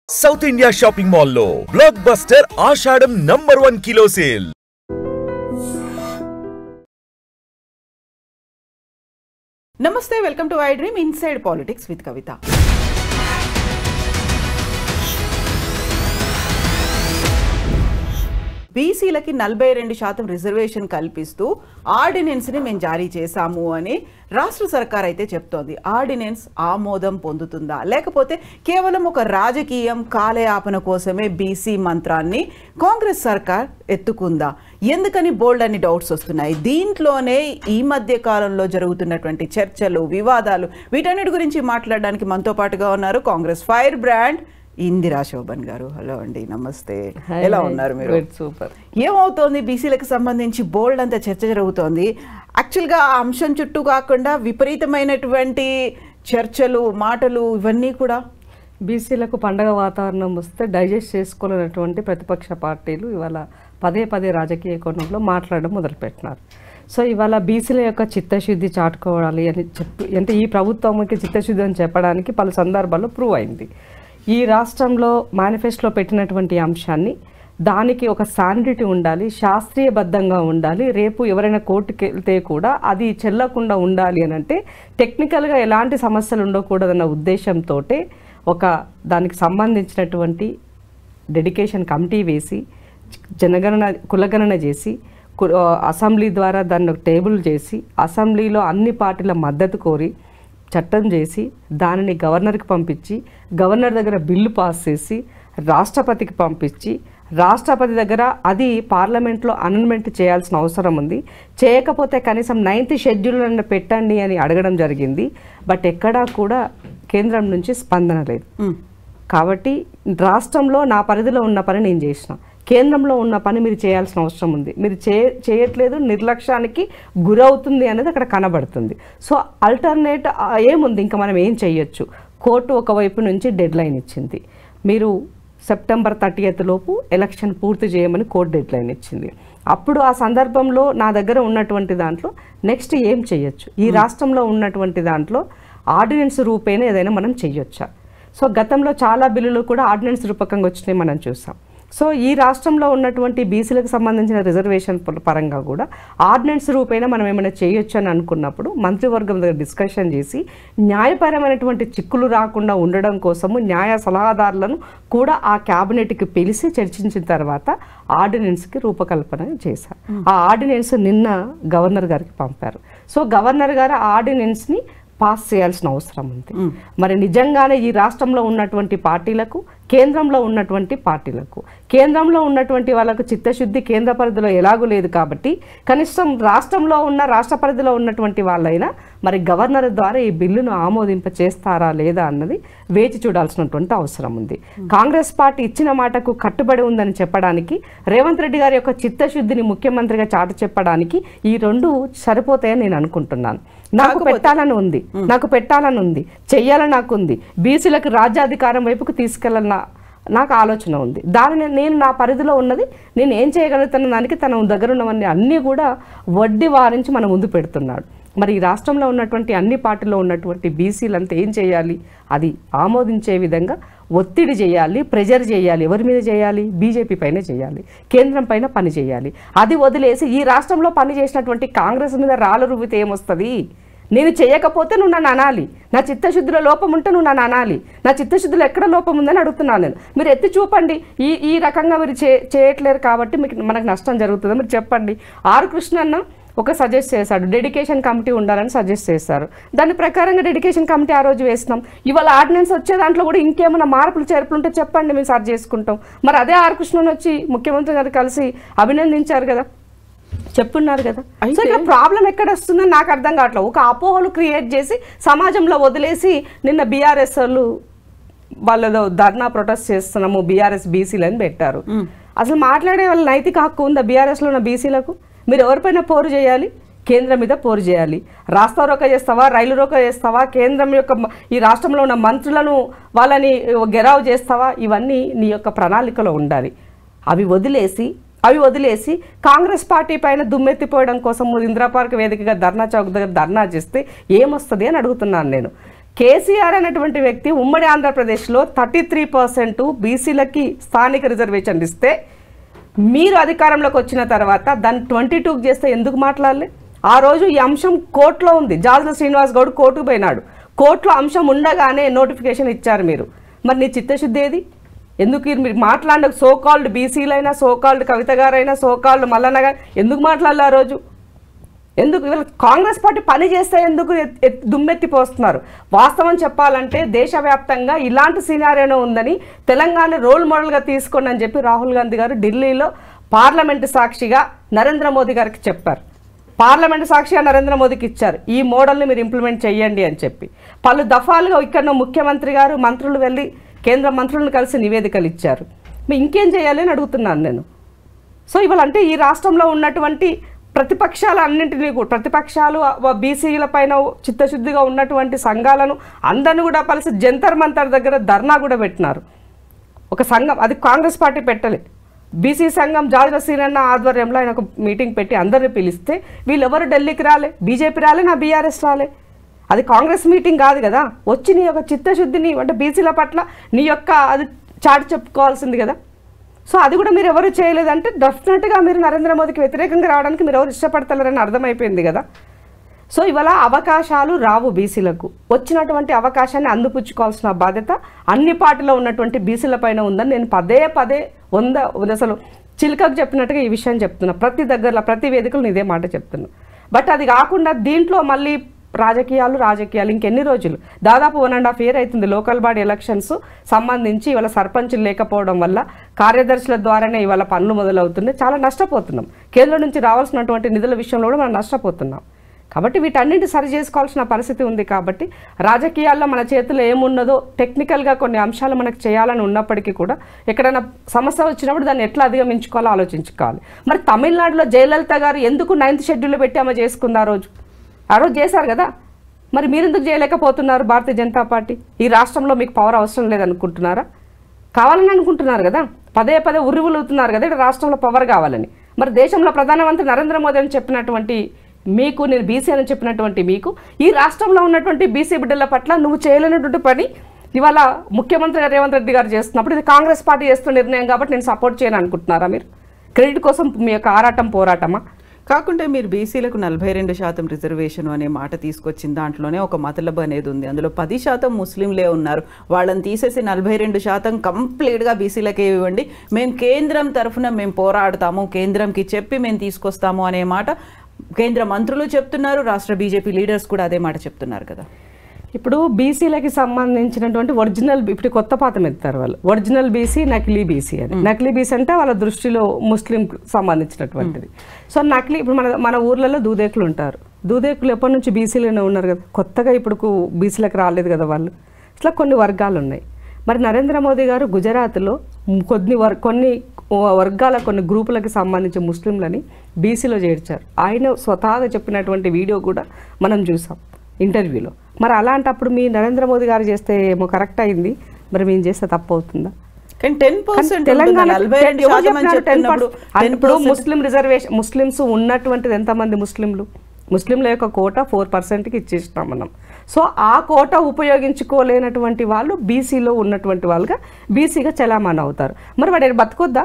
South India shopping mall లో blockbuster ఆషాఢం #1 kilo sale. నమస్తే, welcome to iDream inside politics with Kavitha. బీసీలకి 42% reservation కల్పిస్తూ ఆర్డినెన్స్ని మేము జారీ చేశాము అని రాష్ట్ర సర్కార్ అయితే చెప్తోంది. ఆర్డినెన్స్ ఆమోదం పొందుతుందా, లేకపోతే కేవలం ఒక రాజకీయం కాలయాపన కోసమే బీసీ మంత్రాన్ని కాంగ్రెస్ సర్కార్ ఎత్తుకుందా? ఎందుకని బోల్డ్ అని డౌట్స్ వస్తున్నాయి. దీంట్లోనే ఈ మధ్య కాలంలో జరుగుతున్నటువంటి చర్చలు, వివాదాలు, వీటన్నిటి గురించి మాట్లాడడానికి మనతో పాటుగా ఉన్నారు కాంగ్రెస్ ఫైర్ బ్రాండ్ ఇందిరా శోభన్ గారు. హలో అండి, నమస్తే. ఎలా ఉన్నారు మీరు? సూపర్. ఏమవుతోంది? బీసీలకు సంబంధించి బోల్డ్ అంత చర్చ జరుగుతోంది. యాక్చువల్గా ఆ అంశం చుట్టూ కాకుండా విపరీతమైనటువంటి చర్చలు, మాటలు, ఇవన్నీ కూడా బీసీలకు పండగ వాతావరణం వస్తే డైజెస్ట్ చేసుకోలేనటువంటి ప్రతిపక్ష పార్టీలు ఇవాళ పదే పదే రాజకీయ కోణంలో మాట్లాడడం మొదలుపెట్టినారు. సో ఇవాళ బీసీల యొక్క చిత్తశుద్ధి చాటుకోవాలి అని అంటే ఈ ప్రభుత్వంకి చిత్తశుద్ధి అని చెప్పడానికి పలు సందర్భాల్లో ప్రూవ్ అయింది. ఈ రాష్ట్రంలో మేనిఫెస్టోలో పెట్టినటువంటి అంశాన్ని, దానికి ఒక శానిటీ ఉండాలి, శాస్త్రీయబద్ధంగా ఉండాలి, రేపు ఎవరైనా కోర్టుకి వెళ్తే కూడా అది చెల్లకుండా ఉండాలి అని అంటే టెక్నికల్గా ఎలాంటి సమస్యలు ఉండకూడదన్న ఉద్దేశంతో ఒక దానికి సంబంధించినటువంటి డెడికేషన్ కమిటీ వేసి కులగణన చేసి అసెంబ్లీ ద్వారా దాన్ని టేబుల్ చేసి అసెంబ్లీలో అన్ని పార్టీల మద్దతు కోరి చట్టం చేసి దానిని గవర్నర్కి పంపించి గవర్నర్ దగ్గర బిల్లు పాస్ చేసి రాష్ట్రపతికి పంపించి రాష్ట్రపతి దగ్గర అది పార్లమెంట్లో అమెండ్మెంట్ చేయాల్సిన అవసరం ఉంది. చేయకపోతే కనీసం 9th షెడ్యూల్ పెట్టండి అని అడగడం జరిగింది. బట్ ఎక్కడా కూడా కేంద్రం నుంచి స్పందన లేదు. కాబట్టి రాష్ట్రంలో నా పరిధిలో ఉన్న పని నేను చేసిన, కేంద్రంలో ఉన్న పని మీరు చేయాల్సిన అవసరం ఉంది. మీరు చేయట్లేదు, నిర్లక్ష్యానికి గురవుతుంది అనేది అక్కడ కనబడుతుంది. సో ఆల్టర్నేట్ ఏముంది, ఇంకా మనం ఏం చేయొచ్చు? కోర్టు ఒకవైపు నుంచి డెడ్ లైన్ ఇచ్చింది. మీరు సెప్టెంబర్ 30th లోపు ఎలక్షన్ పూర్తి చేయమని కోర్టు డెడ్ లైన్ ఇచ్చింది. అప్పుడు ఆ సందర్భంలో నా దగ్గర ఉన్నటువంటి దాంట్లో నెక్స్ట్ ఏం చేయొచ్చు, ఈ రాష్ట్రంలో ఉన్నటువంటి దాంట్లో ఆర్డినెన్స్ రూపేణ ఏదైనా మనం చెయ్యొచ్చా? సో గతంలో చాలా బిల్లులు కూడా ఆర్డినెన్స్ రూపకంగా వచ్చినాయి మనం చూసాం. సో ఈ రాష్ట్రంలో ఉన్నటువంటి బీసీలకు సంబంధించిన రిజర్వేషన్ పరంగా కూడా ఆర్డినెన్స్ రూపేణ మనం ఏమైనా చేయొచ్చు అని అనుకున్నప్పుడు మంత్రివర్గం దగ్గర డిస్కషన్ చేసి న్యాయపరమైనటువంటి చిక్కులు రాకుండా ఉండడం కోసము న్యాయ సలహాదారులను కూడా ఆ క్యాబినెట్కి పిలిచి చర్చించిన తర్వాత ఆర్డినెన్స్కి రూపకల్పన చేశారు. ఆ ఆర్డినెన్స్ నిన్న గవర్నర్ గారికి పంపారు. సో గవర్నర్ గారు ఆ ఆర్డినెన్స్ని పాస్ చేయాల్సిన అవసరం ఉంది. మరి నిజంగానే ఈ రాష్ట్రంలో ఉన్నటువంటి పార్టీలకు, కేంద్రంలో ఉన్నటువంటి పార్టీలకు, కేంద్రంలో ఉన్నటువంటి వాళ్ళకు చిత్తశుద్ధి కేంద్ర పరిధిలో ఎలాగూ లేదు కాబట్టి కనీసం రాష్ట్ర పరిధిలో ఉన్నటువంటి వాళ్ళైనా మరి గవర్నర్ ద్వారా ఈ బిల్లును ఆమోదింప చేస్తారా లేదా అన్నది వేచి చూడాల్సినటువంటి అవసరం ఉంది. కాంగ్రెస్ పార్టీ ఇచ్చిన మాటకు కట్టుబడి ఉందని చెప్పడానికి, రేవంత్ రెడ్డి గారి యొక్క చిత్తశుద్ధిని ముఖ్యమంత్రిగా చాటు చెప్పడానికి ఈ రెండు సరిపోతాయని నేను అనుకుంటున్నాను. నాకు పెట్టాలని ఉంది, చెయ్యాలని నాకు ఉంది, బీసీలకు రాజ్యాధికారం వైపుకు తీసుకెళ్ళాలన్న నాకు ఆలోచన ఉంది. దానిని నేను నా పరిధిలో ఉన్నది నేను ఏం చేయగలుగుతున్న దానికి తన దగ్గర ఉన్నవన్నీ అన్నీ కూడా వడ్డీ వారించి మన ముందు పెడుతున్నాడు. మరి ఈ రాష్ట్రంలో ఉన్నటువంటి అన్ని పార్టీలో ఉన్నటువంటి బీసీలంతా ఏం చేయాలి? అది ఆమోదించే విధంగా ఒత్తిడి చేయాలి, ప్రెజర్ చేయాలి. ఎవరి మీద చేయాలి? బీజేపీ పైన చేయాలి, కేంద్రం పైన పని చేయాలి. అది వదిలేసి ఈ రాష్ట్రంలో పని చేసినటువంటి కాంగ్రెస్ మీద రాళ్ళు రువ్వితే ఏమొస్తుంది? నేను చేయకపోతే నువ్వు నన్ను అనాలి, నా చిత్తశుద్ధిలో లోపం ఉంటే నువ్వు నన్ను అనాలి. నా చిత్తశుద్ధిలో ఎక్కడ లోపం ఉందని అడుగుతున్నాను నేను. మీరు ఎత్తి చూపండి. ఈ రకంగా మీరు చేయట్లేరు కాబట్టి మనకు నష్టం జరుగుతుందో మీరు చెప్పండి. ఆర్ కృష్ణన్న ఒక సజెస్ట్ చేశాడు, డెడికేషన్ కమిటీ ఉండాలని సజెస్ట్ చేశారు. దాని ప్రకారంగా డెడికేషన్ కమిటీ ఆ రోజు వేసినాం. ఇవాళ ఆర్డినెన్స్ వచ్చే దాంట్లో కూడా ఇంకేమైనా మార్పులు చేర్పులు ఉంటే చెప్పండి, మేము సర్చ్ చేసుకుంటాం. మరి అదే ఆర్ కృష్ణన్ వచ్చి ముఖ్యమంత్రి గారు కలిసి అభినందించారు కదా, చెప్పున్నారు కదా. సో ఇక్కడ ప్రాబ్లం ఎక్కడ వస్తుందని నాకు అర్థం కావట్లేదు. ఒక అపోహలు క్రియేట్ చేసి సమాజంలో వదిలేసి నిన్న బీఆర్ఎస్ వాళ్ళు వాళ్ళతో ధర్నా ప్రొటెస్ట్ చేస్తున్నాము బీఆర్ఎస్ బీసీలు అని పెట్టారు. అసలు మాట్లాడే వాళ్ళ నైతిక హక్కు ఉందా బీఆర్ఎస్లో ఉన్న బీసీలకు? మీరు ఎవరిపైన పోరు చేయాలి? కేంద్రం మీద పోరు చేయాలి. రాస్తా రోక చేస్తావా, రైలు రోక చేస్తావా, కేంద్రం యొక్క ఈ రాష్ట్రంలో ఉన్న మంత్రులను వాళ్ళని గెరావ్ చేస్తావా? ఇవన్నీ నీ యొక్క ప్రణాళికలో ఉండాలి. అవి వదిలేసి కాంగ్రెస్ పార్టీ పైన దుమ్మెత్తిపోయడం కోసం ఇందిరా పార్క్ వేదికగా ధర్నా చౌక్ దగ్గర ధర్నా చేస్తే ఏమొస్తుంది అని అడుగుతున్నాను నేను. కేసీఆర్ అనేటువంటి వ్యక్తి ఉమ్మడి ఆంధ్రప్రదేశ్లో 33% బీసీలకి స్థానిక రిజర్వేషన్లు ఇస్తే మీరు అధికారంలోకి వచ్చిన తర్వాత దాన్ని 22కి చేస్తే ఎందుకు మాట్లాడలే? ఆ రోజు ఈ అంశం కోర్టులో ఉంది. జాజుల శ్రీనివాస్ గౌడ్ కోర్టుకు పోయినాడు. కోర్టులో అంశం ఉండగానే నోటిఫికేషన్ ఇచ్చారు మీరు. మరి నీ చిత్తశుద్ధి ఏది? ఎందుకు మీరు మాట్లాడిన సోకాల్డ్ బీసీలైనా, సోకాల్డ్ కవిత గారైనా, సోకాల్డ్ మల్లన్న గారు ఎందుకు మాట్లాడలే ఆ రోజు? ఎందుకు ఇవాళ కాంగ్రెస్ పార్టీ పని చేస్తే ఎందుకు దుమ్మెత్తిపోస్తున్నారు? వాస్తవం చెప్పాలంటే దేశవ్యాప్తంగా ఇలాంటి సినారియోనే ఉందని తెలంగాణ రోల్ మోడల్గా తీసుకోండి అని చెప్పి రాహుల్ గాంధీ గారు ఢిల్లీలో పార్లమెంటు సాక్షిగా నరేంద్ర మోదీ గారికి చెప్పారు. పార్లమెంటు సాక్షిగా నరేంద్ర మోదీకి ఇచ్చారు, ఈ మోడల్ని మీరు ఇంప్లిమెంట్ చేయండి అని చెప్పి. పలు దఫాలుగా ఇక్కడ ముఖ్యమంత్రి గారు మంత్రులు వెళ్ళి కేంద్ర మంత్రులను కలిసి నివేదికలు ఇచ్చారు. మీరు ఇంకేం చేయాలి అని అడుగుతున్నాను నేను. సో ఇవాళ అంటే ఈ రాష్ట్రంలో ఉన్నటువంటి ప్రతిపక్షాలు అన్నింటినీ కూడా, ప్రతిపక్షాలు బీసీల పైన చిత్తశుద్ధిగా ఉన్నటువంటి సంఘాలను అందరిని కూడా కలిసి జంతర్ మంతర్ దగ్గర ధర్నా కూడా పెట్టినారు. ఒక సంఘం, అది కాంగ్రెస్ పార్టీ పెట్టలే, బీసీ సంఘం జాజుల శ్రీనన్న ఆధ్వర్యంలో ఆయన ఒక మీటింగ్ పెట్టి అందరిని పిలిస్తే వీళ్ళెవరు ఢిల్లీకి రాలే, బీజేపీ రాలే, నా బీఆర్ఎస్ రాలే. అది కాంగ్రెస్ మీటింగ్ కాదు కదా. వచ్చి నీ యొక్క చిత్తశుద్ధిని అంటే బీసీల పట్ల నీ యొక్క అది చాటి చెప్పుకోవాల్సింది కదా. సో అది కూడా మీరు ఎవరు చేయలేదంటే డెఫినెట్గా మీరు నరేంద్ర మోదీకి వ్యతిరేకంగా రావడానికి మీరు ఎవరు ఇష్టపడతలేరని అర్థమైపోయింది కదా. సో ఇవాళ అవకాశాలు రావు బీసీలకు. వచ్చినటువంటి అవకాశాన్ని అందిపుచ్చుకోవాల్సిన బాధ్యత అన్ని పార్టీలో ఉన్నటువంటి బీసీల పైన ఉందని నేను పదే పదే అసలు చిలుకకు చెప్పినట్టుగా ఈ విషయం చెప్తున్నా. ప్రతి దగ్గరలో ప్రతి వేదికలు ఇదే మాట చెప్తున్నా. బట్ అది కాకుండా దీంట్లో మళ్ళీ రాజకీయాలు ఇంకెన్ని రోజులు, దాదాపు 1.5 year అవుతుంది లోకల్ బాడీ ఎలక్షన్స్ సంబంధించి. ఇవాళ సర్పంచులు లేకపోవడం వల్ల కార్యదర్శుల ద్వారానే ఇవాళ పనులు మొదలవుతున్నాయి. చాలా నష్టపోతున్నాం. కేంద్రం నుంచి రావాల్సినటువంటి నిధుల విషయంలో కూడా మనం నష్టపోతున్నాం. కాబట్టి వీటన్నింటి సరి చేసుకోవాల్సిన పరిస్థితి ఉంది. కాబట్టి రాజకీయాల్లో మన చేతిలో ఏమున్నదో టెక్నికల్గా కొన్ని అంశాలు మనకు చేయాలని ఉన్నప్పటికీ కూడా ఎక్కడైనా సమస్య వచ్చినప్పుడు దాన్ని ఎట్లా అధిగమించుకోవాలో ఆలోచించుకోవాలి. మరి తమిళనాడులో జయలలిత గారు ఎందుకు 9th షెడ్యూల్ పెట్టి ఆమె చేసుకుంది? ఆ రోజు చేశారు కదా. మరి మీరెందుకు చేయలేకపోతున్నారు? భారతీయ జనతా పార్టీ ఈ రాష్ట్రంలో మీకు పవర్ అవసరం లేదనుకుంటున్నారా? కావాలని అనుకుంటున్నారు కదా. పదే పదే ఉర్రివులుతున్నారు కదా ఇక్కడ రాష్ట్రంలో పవర్ కావాలని. మరి దేశంలో ప్రధానమంత్రి నరేంద్ర మోదీ అని చెప్పినటువంటి మీకు, నేను బీసీ అని చెప్పినటువంటి మీకు, ఈ రాష్ట్రంలో ఉన్నటువంటి బీసీ బిడ్డల పట్ల నువ్వు చేయలేనటువంటి పని ఇవాళ ముఖ్యమంత్రి రేవంత్ రెడ్డి గారు చేస్తున్నప్పుడు ఇది కాంగ్రెస్ పార్టీ చేస్తున్న నిర్ణయం కాబట్టి నేను సపోర్ట్ చేయను అనుకుంటున్నారా? మీరు క్రెడిట్ కోసం మీ యొక్క ఆరాటం పోరాటమా? కాకుంటే మీరు బీసీలకు 42% రిజర్వేషన్ అనే మాట తీసుకొచ్చిన దాంట్లోనే ఒక మతలబ్ అనేది ఉంది. అందులో 10% ముస్లింలే ఉన్నారు. వాళ్ళని తీసేసి 42% కంప్లీట్గా బీసీలకే ఇవ్వండి, మేము కేంద్రం తరఫున మేము పోరాడతాము, కేంద్రంకి చెప్పి మేము తీసుకొస్తాము అనే మాట కేంద్ర మంత్రులు చెప్తున్నారు. రాష్ట్ర బీజేపీ లీడర్స్ కూడా అదే మాట చెప్తున్నారు కదా. ఇప్పుడు బీసీలకి సంబంధించినటువంటి ఒరిజినల్, ఇప్పుడు కొత్త పాతం ఎత్తారు వాళ్ళు, ఒరిజినల్ బీసీ, నకిలీ బీసీ అని. నకిలీ బీసీ అంటే వాళ్ళ దృష్టిలో ముస్లిం సంబంధించినటువంటిది. సో నకిలీ, ఇప్పుడు మన ఊర్లలో దూదేకులు ఉంటారు. దూదేకులు ఎప్పటి నుంచి బీసీలోనే ఉన్నారు కదా, కొత్తగా ఇప్పుడు బీసీలకు రాలేదు కదా వాళ్ళు. ఇట్లా కొన్ని వర్గాలు ఉన్నాయి. మరి నరేంద్ర మోదీ గారు గుజరాత్లో కొన్ని వర్గాల కొన్ని గ్రూపులకు సంబంధించి ముస్లింలని బీసీలో చేర్చారు. ఆయన స్వతహాగా చెప్పినటువంటి వీడియో కూడా మనం చూసాం ఇంటర్వ్యూలో. మరి అలాంటప్పుడు మీ నరేంద్ర మోదీ గారు చేస్తే ఏమో కరెక్ట్ అయింది, మరి మేము చేస్తే తప్పు అవుతుందా? ఇప్పుడు ముస్లిం రిజర్వేషన్, ముస్లిమ్స్ ఉన్నటువంటిది ఎంతమంది ముస్లింల యొక్క కోట 4%కి ఇచ్చేసినాం మనం. సో ఆ కోట ఉపయోగించుకోలేనటువంటి వాళ్ళు బీసీలో ఉన్నటువంటి వాళ్ళుగా బీసీగా చలామణి అవుతారు. మరి వాడు బతకొద్దా?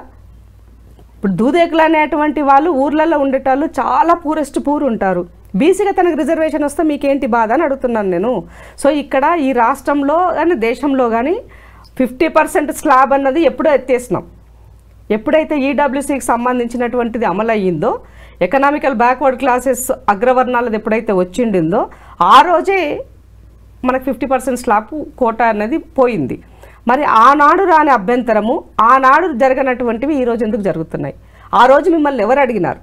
ఇప్పుడు దూదేకులు అనేటువంటి వాళ్ళు ఊర్లలో ఉండేటాళ్ళు చాలా పూర్ ఉంటారు. బీసీగా తనకు రిజర్వేషన్ వస్తే మీకేంటి బాధ అని అడుగుతున్నాను నేను. సో ఇక్కడ ఈ రాష్ట్రంలో కానీ దేశంలో కానీ 50% స్లాబ్ అన్నది ఎప్పుడో ఎత్తేసినాం. ఎప్పుడైతే ఈడబ్ల్యూసీకి సంబంధించినటువంటిది అమలయ్యిందో, ఎకనామికల్ బ్యాక్వర్డ్ క్లాసెస్ అగ్రవర్ణాలది ఎప్పుడైతే వచ్చిండిందో ఆ రోజే మనకు 50% స్లాబ్ కోట అనేది పోయింది. మరి ఆనాడు రాని అభ్యంతరము, ఆనాడు జరగనటువంటివి ఈరోజు ఎందుకు జరుగుతున్నాయి? ఆ రోజు మిమ్మల్ని ఎవరు అడిగినారు?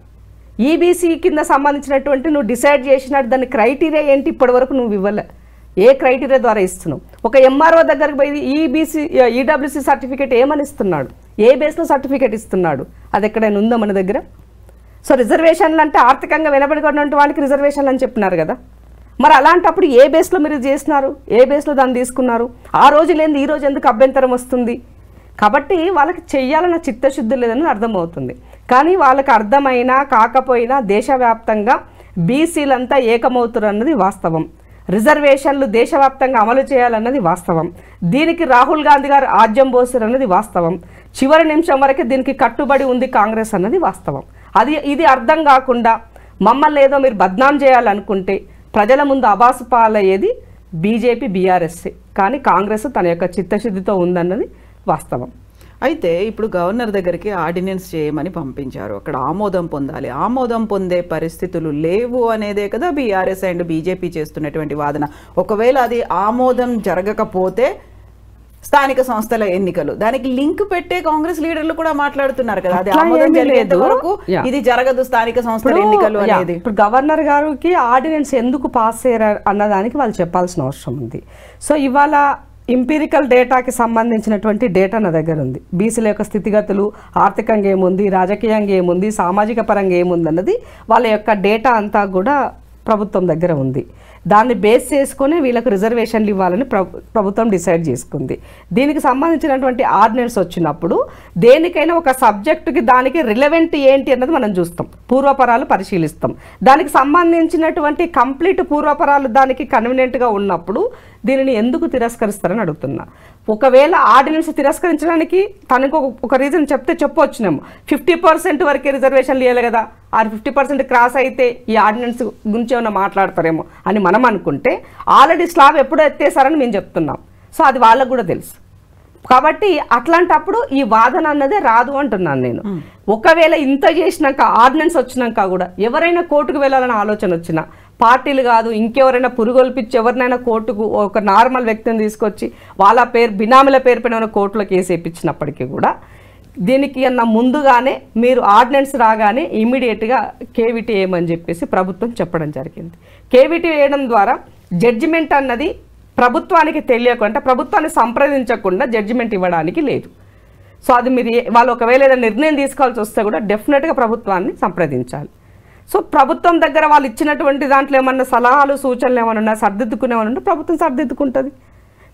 ఈబీసీ కింద సంబంధించినటువంటి నువ్వు డిసైడ్ చేసినట్టు దాని క్రైటీరియా ఏంటి? ఇప్పటి వరకు నువ్వు ఇవ్వలే. ఏ క్రైటీరియా ద్వారా ఇస్తున్నావు? ఒక ఎంఆర్ఓ దగ్గరికి పోయి ఈడబ్ల్యూసీ సర్టిఫికేట్ ఏమని ఇస్తున్నాడు? ఏ బేస్లో సర్టిఫికేట్ ఇస్తున్నాడు? అది ఎక్కడైనా ఉందా మన దగ్గర? సో రిజర్వేషన్లు అంటే ఆర్థికంగా వెనబడినటువంటి వాళ్ళకి రిజర్వేషన్లు అని చెప్పినారు కదా. మరి అలాంటప్పుడు ఏ బేస్లో మీరు చేస్తున్నారు? ఏ బేస్లో దాన్ని తీసుకున్నారు? ఆ రోజు లేని ఈ రోజు ఎందుకు అభ్యంతరం వస్తుంది? కాబట్టి వాళ్ళకి చెయ్యాలన్న చిత్తశుద్ధి లేదని అర్థమవుతుంది. కానీ వాళ్ళకి అర్థమైనా కాకపోయినా దేశవ్యాప్తంగా బీసీలంతా ఏకమవుతారు అన్నది వాస్తవం. రిజర్వేషన్లు దేశవ్యాప్తంగా అమలు చేయాలన్నది వాస్తవం. దీనికి రాహుల్ గాంధీ గారు ఆజ్యం పోసారు అన్నది వాస్తవం. చివరి నిమిషం వరకే దీనికి కట్టుబడి ఉంది కాంగ్రెస్ అన్నది వాస్తవం. ఇది అర్థం కాకుండా మమ్మల్ని ఏదో మీరు బద్నాం చేయాలనుకుంటే ప్రజల ముందు అబాసు పాలయ్యేది బీజేపీ, బీఆర్ఎస్. కానీ కాంగ్రెస్ తన యొక్క చిత్తశుద్ధితో ఉందన్నది వాస్తవం. అయితే ఇప్పుడు గవర్నర్ దగ్గరికి ఆర్డినెన్స్ చేయమని పంపించారు, అక్కడ ఆమోదం పొందాలి. ఆమోదం పొందే పరిస్థితులు లేవు అనేదే కదా బీఆర్ఎస్ అండ్ బీజేపీ చేస్తున్నటువంటి వాదన. ఒకవేళ అది ఆమోదం జరగకపోతే స్థానిక సంస్థల ఎన్నికలు, దానికి లింక్ పెట్టే కాంగ్రెస్ లీడర్లు కూడా మాట్లాడుతున్నారు కదా, అది ఆమోదం జరిగేంత వరకు ఇది జరగదు స్థానిక సంస్థల ఎన్నికలు అనేది. ఇప్పుడు గవర్నర్ గారికి ఆర్డినెన్స్ ఎందుకు పాస్ చేయరు అన్నదానికి వాళ్ళు చెప్పాల్సిన అవసరం ఉంది. సో ఇవాళ ఇంపీరికల్ డేటాకి సంబంధించినటువంటి డేటా నా దగ్గర ఉంది. బీసీల యొక్క స్థితిగతులు, ఆర్థికంగా ఏముంది, రాజకీయంగా ఏముంది, సామాజిక పరంగా ఏముంది అన్నది వాళ్ళ యొక్క డేటా అంతా కూడా ప్రభుత్వం దగ్గర ఉంది. దాన్ని బేస్ చేసుకుని వీళ్ళకు రిజర్వేషన్లు ఇవ్వాలని ప్రభుత్వం డిసైడ్ చేసుకుంది. దీనికి సంబంధించినటువంటి ఆర్డినెన్స్ వచ్చినప్పుడు దేనికైనా ఒక సబ్జెక్టుకి దానికి రిలవెంట్ ఏంటి అన్నది మనం చూస్తాం, పూర్వపరాలు పరిశీలిస్తాం. దానికి సంబంధించినటువంటి కంప్లీట్ పూర్వపరాలు దానికి కన్వీనియంట్గా ఉన్నప్పుడు దీనిని ఎందుకు తిరస్కరిస్తారని అడుగుతున్నా. ఒకవేళ ఆర్డినెన్స్ తిరస్కరించడానికి తనకు ఒక రీజన్ చెప్తే చెప్పవచ్చునేమో, 50% వరకే రిజర్వేషన్లు ఇవ్వాలి కదా, ఆ 50% క్రాస్ అయితే ఈ ఆర్డినెన్స్ గురించి ఏమైనా మాట్లాడతారేమో అని మనం అనుకుంటే ఆల్రెడీ స్లాబ్ ఎప్పుడో ఎత్తేసారని మేము చెప్తున్నాం. సో అది వాళ్ళకు కూడా తెలుసు. కాబట్టి అట్లాంటప్పుడు ఈ వాదన అన్నదే రాదు అంటున్నాను నేను. ఒకవేళ ఇంత చేసినాక ఆర్డినెన్స్ వచ్చినాక కూడా ఎవరైనా కోర్టుకు వెళ్ళాలని ఆలోచన వచ్చినా, పార్టీలు కాదు ఇంకెవరైనా పురుగొల్పించి ఎవరినైనా కోర్టుకు ఒక నార్మల్ వ్యక్తిని తీసుకొచ్చి వాళ్ళ పేరు బినామీల పేరు పైన కోర్టులో కేసు వేయించినప్పటికీ కూడా దీనికి అన్న ముందుగానే మీరు ఆర్డినెన్స్ రాగానే ఇమీడియట్గా కేవిటీ వేయమని చెప్పేసి ప్రభుత్వం చెప్పడం జరిగింది. కేవిటీ వేయడం ద్వారా జడ్జిమెంట్ అన్నది ప్రభుత్వానికి తెలియకుండా, ప్రభుత్వాన్ని సంప్రదించకుండా జడ్జిమెంట్ ఇవ్వడానికి లేదు. సో అది మీరు వాళ్ళు ఒకవేళ ఏదైనా నిర్ణయం తీసుకోవాల్సి వస్తే కూడా డెఫినెట్గా ప్రభుత్వాన్ని సంప్రదించాలి. సో ప్రభుత్వం దగ్గర వాళ్ళు ఇచ్చినటువంటి దాంట్లో ఏమన్నా సలహాలు సూచనలు ఏమైనా ఉన్నా, సర్దిద్దుకునేమన్నా ఉంటే ప్రభుత్వం సర్దిద్దుకుంటుంది.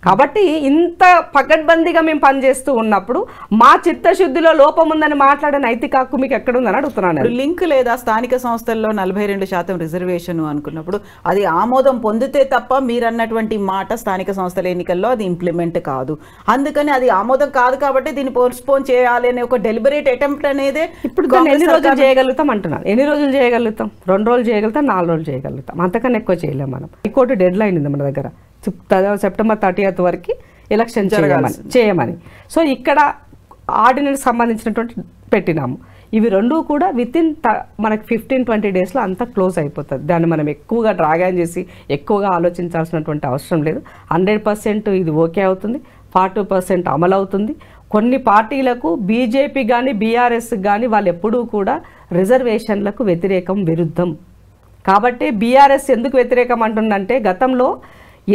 కాబట్టి ఇంత పకడ్బందీగా మేము పనిచేస్తూ ఉన్నప్పుడు మా చిత్తశుద్ధిలో లోపం ఉందని మాట్లాడే నైతిక హక్కు మీకు ఎక్కడుందని అడుగుతున్నాను. లింక్ లేదా స్థానిక సంస్థల్లో 42% రిజర్వేషన్ అనుకున్నప్పుడు అది ఆమోదం పొందితే తప్ప మీరు అన్నటువంటి మాట స్థానిక సంస్థల ఎన్నికల్లో అది ఇంప్లిమెంట్ కాదు. అందుకని అది ఆమోదం కాదు కాబట్టి దీన్ని పోస్ట్పోన్ చేయాలి అనే ఒక డెలిబరేట్ అటెంప్ట్ అనేది ఇప్పుడు ఎన్ని రోజులు చేయగలుగుతాం అంటున్నాను. ఎన్ని రోజులు చేయగలుగుతాం? 2 రోజులు చేయగలుగుతాం, 4 రోజులు చేయగలుగుతాం, అంతకన్నా ఎక్కువ చేయలేం మనం. హైకోర్టు డెడ్ లైన్ ఉంది మన దగ్గర, సెప్టెంబర్ 30th వరకు ఎలక్షన్ చేయమని. సో ఇక్కడ ఆర్డినెన్స్ సంబంధించినటువంటి పెట్టినాము. ఇవి రెండూ కూడా వితిన్ మనకి 15-20 డేస్లో అంతా క్లోజ్ అయిపోతుంది. దాన్ని మనం ఎక్కువగా డ్రాగాన్ చేసి ఎక్కువగా ఆలోచించాల్సినటువంటి అవసరం లేదు. 100% ఇది ఓకే అవుతుంది, 40% అమలు అవుతుంది. కొన్ని పార్టీలకు బీజేపీ కానీ బీఆర్ఎస్ కానీ వాళ్ళు ఎప్పుడూ కూడా రిజర్వేషన్లకు వ్యతిరేకం, విరుద్ధం. కాబట్టి బీఆర్ఎస్ ఎందుకు వ్యతిరేకం అంటుందంటే గతంలో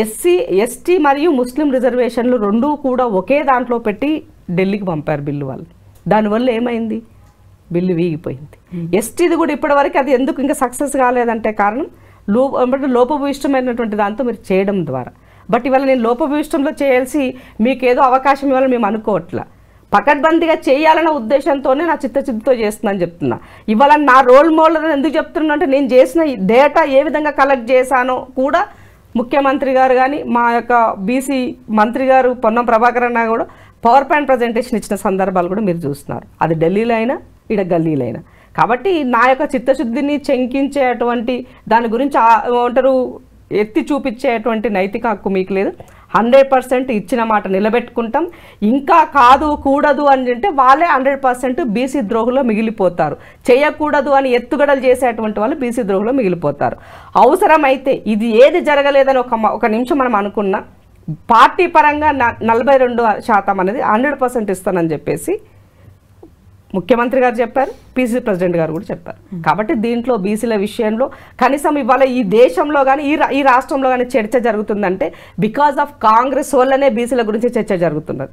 ఎస్సీ, ఎస్టీ మరియు ముస్లిం రిజర్వేషన్లు రెండూ కూడా ఒకే దాంట్లో పెట్టి ఢిల్లీకి పంపారు బిల్లు వాళ్ళు. దానివల్ల ఏమైంది? బిల్లు వీగిపోయింది. ఎస్టీది కూడా ఇప్పటివరకు అది ఎందుకు ఇంకా సక్సెస్ కాలేదంటే కారణం లోపభూయిష్టమైనటువంటి దాంతో మీరు చేయడం ద్వారా. బట్ ఇవాళ నేను లోపభూయిష్టంలో చేయాల్సి మీకు ఏదో అవకాశం ఇవ్వాలని మేము అనుకోవట్లా, పకడ్బందీగా చేయాలన్న ఉద్దేశంతోనే నా చిత్తశుద్ధితో చేస్తున్నాను చెప్తున్నా. ఇవాళ నా రోల్ మోడల్ ఎందుకు చెప్తున్నా అంటే నేను చేసిన డేటా ఏ విధంగా కలెక్ట్ చేశానో కూడా ముఖ్యమంత్రి గారు కానీ మా యొక్క బీసీ మంత్రి గారు పొన్నం ప్రభాకర్ అన్న కూడా పవర్ పాయింట్ ప్రజెంటేషన్ ఇచ్చిన సందర్భాలు కూడా మీరు చూస్తున్నారు, అది ఢిల్లీలో అయినా ఇక్కడ గల్లీలో అయినా. కాబట్టి నా యొక్క చిత్తశుద్ధిని చెంకించేటువంటి దాని గురించి ఏమంటారు ఎత్తి చూపించేటువంటి నైతిక హక్కు మీకు లేదు. 100% ఇచ్చిన మాట నిలబెట్టుకుంటాం. ఇంకా కాదు కూడదు అని అంటే వాళ్ళే 100% బీసీ ద్రోహులో మిగిలిపోతారు. చేయకూడదు అని ఎత్తుగడలు చేసేటువంటి వాళ్ళు బీసీ ద్రోహులో మిగిలిపోతారు. అవసరమైతే ఇది ఏది జరగలేదని ఒక నిమిషం మనం అనుకున్నా పార్టీ పరంగా 42% అనేది 100% ఇస్తానని చెప్పేసి ముఖ్యమంత్రి గారు చెప్పారు, పీసీసీ ప్రెసిడెంట్ గారు కూడా చెప్పారు. కాబట్టి దీంట్లో బీసీల విషయంలో కనీసం ఇవాళ ఈ దేశంలో కానీ ఈ రాష్ట్రంలో కానీ చర్చ జరుగుతుందంటే బికాజ్ ఆఫ్ కాంగ్రెస్ వల్లనే బీసీల గురించి చర్చ జరుగుతుంది.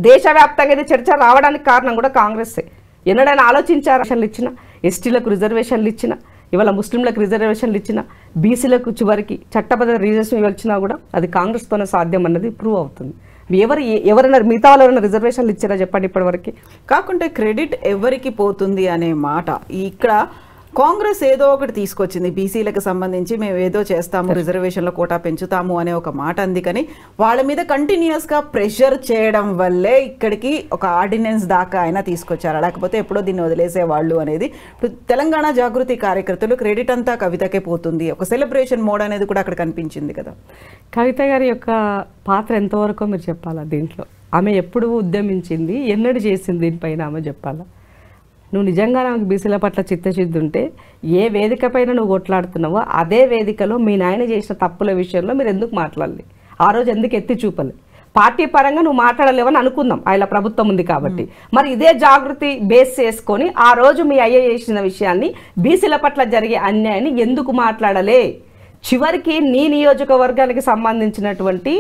దేశవ్యాప్తంగా ఇది చర్చ రావడానికి కారణం కూడా కాంగ్రెస్సే. ఎన్నడైనా ఆలోచించారు? ఇచ్చిన ఎస్టీలకు రిజర్వేషన్లు ఇచ్చిన, ఇవాళ ముస్లింలకు రిజర్వేషన్లు ఇచ్చిన, బీసీలకు చివరికి చట్టబద్ధ రిజర్వేషన్ ఇచ్చినా కూడా అది కాంగ్రెస్తోనే సాధ్యం అన్నది ప్రూవ్ అవుతుంది. ఎవరైనా మిగతా వాళ్ళు ఎవరైనా రిజర్వేషన్లు ఇచ్చారా చెప్పండి ఇప్పటివరకు? కాకుంటే క్రెడిట్ ఎవరికి పోతుంది అనే మాట ఇక్కడ కాంగ్రెస్ ఏదో ఒకటి తీసుకొచ్చింది బీసీలకు సంబంధించి, మేము ఏదో చేస్తాము, రిజర్వేషన్ల కోటా పెంచుతాము అనే ఒక మాట అంది. కానీ వాళ్ళ మీద కంటిన్యూస్గా ప్రెషర్ చేయడం వల్లే ఇక్కడికి ఒక ఆర్డినెన్స్ దాకా అయినా తీసుకొచ్చారు, లేకపోతే ఎప్పుడో దీన్ని వదిలేసేవాళ్ళు అనేది. ఇప్పుడు తెలంగాణ జాగృతి కార్యకర్తలు క్రెడిట్ అంతా కవితకే పోతుంది, ఒక సెలబ్రేషన్ మోడ్ అనేది కూడా అక్కడ కనిపించింది కదా. కవిత గారి యొక్క పాత్ర ఎంతవరకు మీరు చెప్పాలా దీంట్లో? ఆమె ఎప్పుడు ఉద్యమించింది, ఎన్నడూ చేసింది దీనిపైన ఆమె చెప్పాలా? నువ్వు నిజంగా నాకు బీసీల పట్ల చిత్తశుద్ధి ఉంటే ఏ వేదిక పైన నువ్వు కొట్లాడుతున్నావో అదే వేదికలో మీ నాయన చేసిన తప్పుల విషయంలో మీరు ఎందుకు మాట్లాడాలి? ఆ రోజు ఎందుకు ఎత్తి చూపాలి? పార్టీ పరంగా నువ్వు మాట్లాడలేవని అనుకుందాం, ఆయన ప్రభుత్వం ఉంది కాబట్టి. మరి ఇదే జాగృతి బేస్ చేసుకొని ఆ రోజు మీ అయ్య చేసిన విషయాన్ని, బీసీల పట్ల జరిగే అన్యాయాన్ని ఎందుకు మాట్లాడలే? చివరికి నీ నియోజకవర్గానికి సంబంధించినటువంటి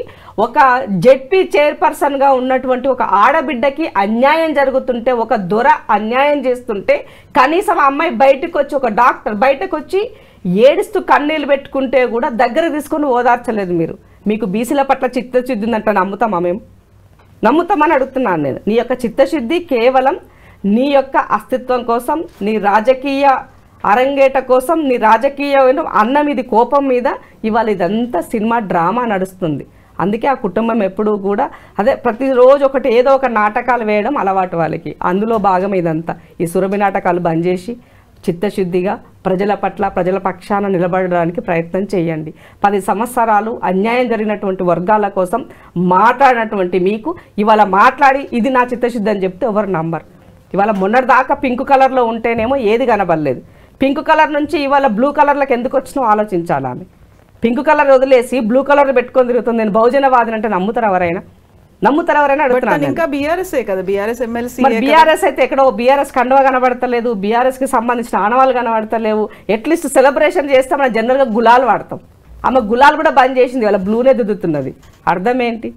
ఒక జెడ్పీ చైర్పర్సన్గా ఉన్నటువంటి ఒక ఆడబిడ్డకి అన్యాయం జరుగుతుంటే, ఒక దొర అన్యాయం చేస్తుంటే కనీసం ఆ అమ్మాయి బయటకు వచ్చి, ఒక డాక్టర్ బయటకు వచ్చి ఏడుస్తూ కన్నీళ్ళు పెట్టుకుంటే కూడా దగ్గర తీసుకొని ఓదార్చలేదు మీరు. మీకు బీసీల పట్ల చిత్తశుద్ధి ఉందంట నమ్ముతామా? మేము నమ్ముతామని అడుగుతున్నాను నేను. నీ యొక్క చిత్తశుద్ధి కేవలం నీ యొక్క అస్తిత్వం కోసం, నీ రాజకీయ అరంగేట కోసం, నీ రాజకీయ అన్నం ఇది కోపం మీద ఇవాళ ఇదంతా సినిమా డ్రామా నడుస్తుంది. అందుకే ఆ కుటుంబం ఎప్పుడూ కూడా అదే ప్రతిరోజు ఒకటి ఏదో ఒక నాటకాలు వేయడం అలవాటు వాళ్ళకి. అందులో భాగం ఇదంతా. ఈ సురభి నాటకాలు బంద్ చేసి చిత్తశుద్ధిగా ప్రజల పట్ల, ప్రజల పక్షాన నిలబడడానికి ప్రయత్నం చేయండి. 10 సంవత్సరాలు అన్యాయం జరిగినటువంటి వర్గాల కోసం మాట్లాడినటువంటి మీకు ఇవాళ మాట్లాడి ఇది నా చిత్తశుద్ధి అని చెప్తే ఎవరు నమ్మరు. ఇవాళ మొన్నటిదాకా పింక్ కలర్లో ఉంటేనేమో ఏది కనబడలేదు. పింక్ కలర్ నుంచి ఇవాళ బ్లూ కలర్లకు ఎందుకు వచ్చినా ఆలోచించాలి. ఆమె పింక్ కలర్ వదిలేసి బ్లూ కలర్ పెట్టుకొని తిరుగుతుంది. నేను బహుజనవాదిని అంటే నమ్ముతారు ఎవరైనా? అడుగుతున్నాను. ఇంకా బీఆర్ఎస్ కదా, బీఆర్ఎస్ ఎమ్మెల్సీ. బీఆర్ఎస్ అయితే ఎక్కడో బీఆర్ఎస్ కండువా కనబడతలేదు, బీఆర్ఎస్ కి సంబంధించిన ఆనవాళ్ళు కనబడతలేవు. అట్లీస్ట్ సెలబ్రేషన్ చేస్తే మనం జనరల్గా గులాలు వాడతాం. ఆమె గులాలు కూడా బంద్ చేసింది, వాళ్ళ బ్లూనే దిద్దుతున్నది. అర్థం ఏంటి?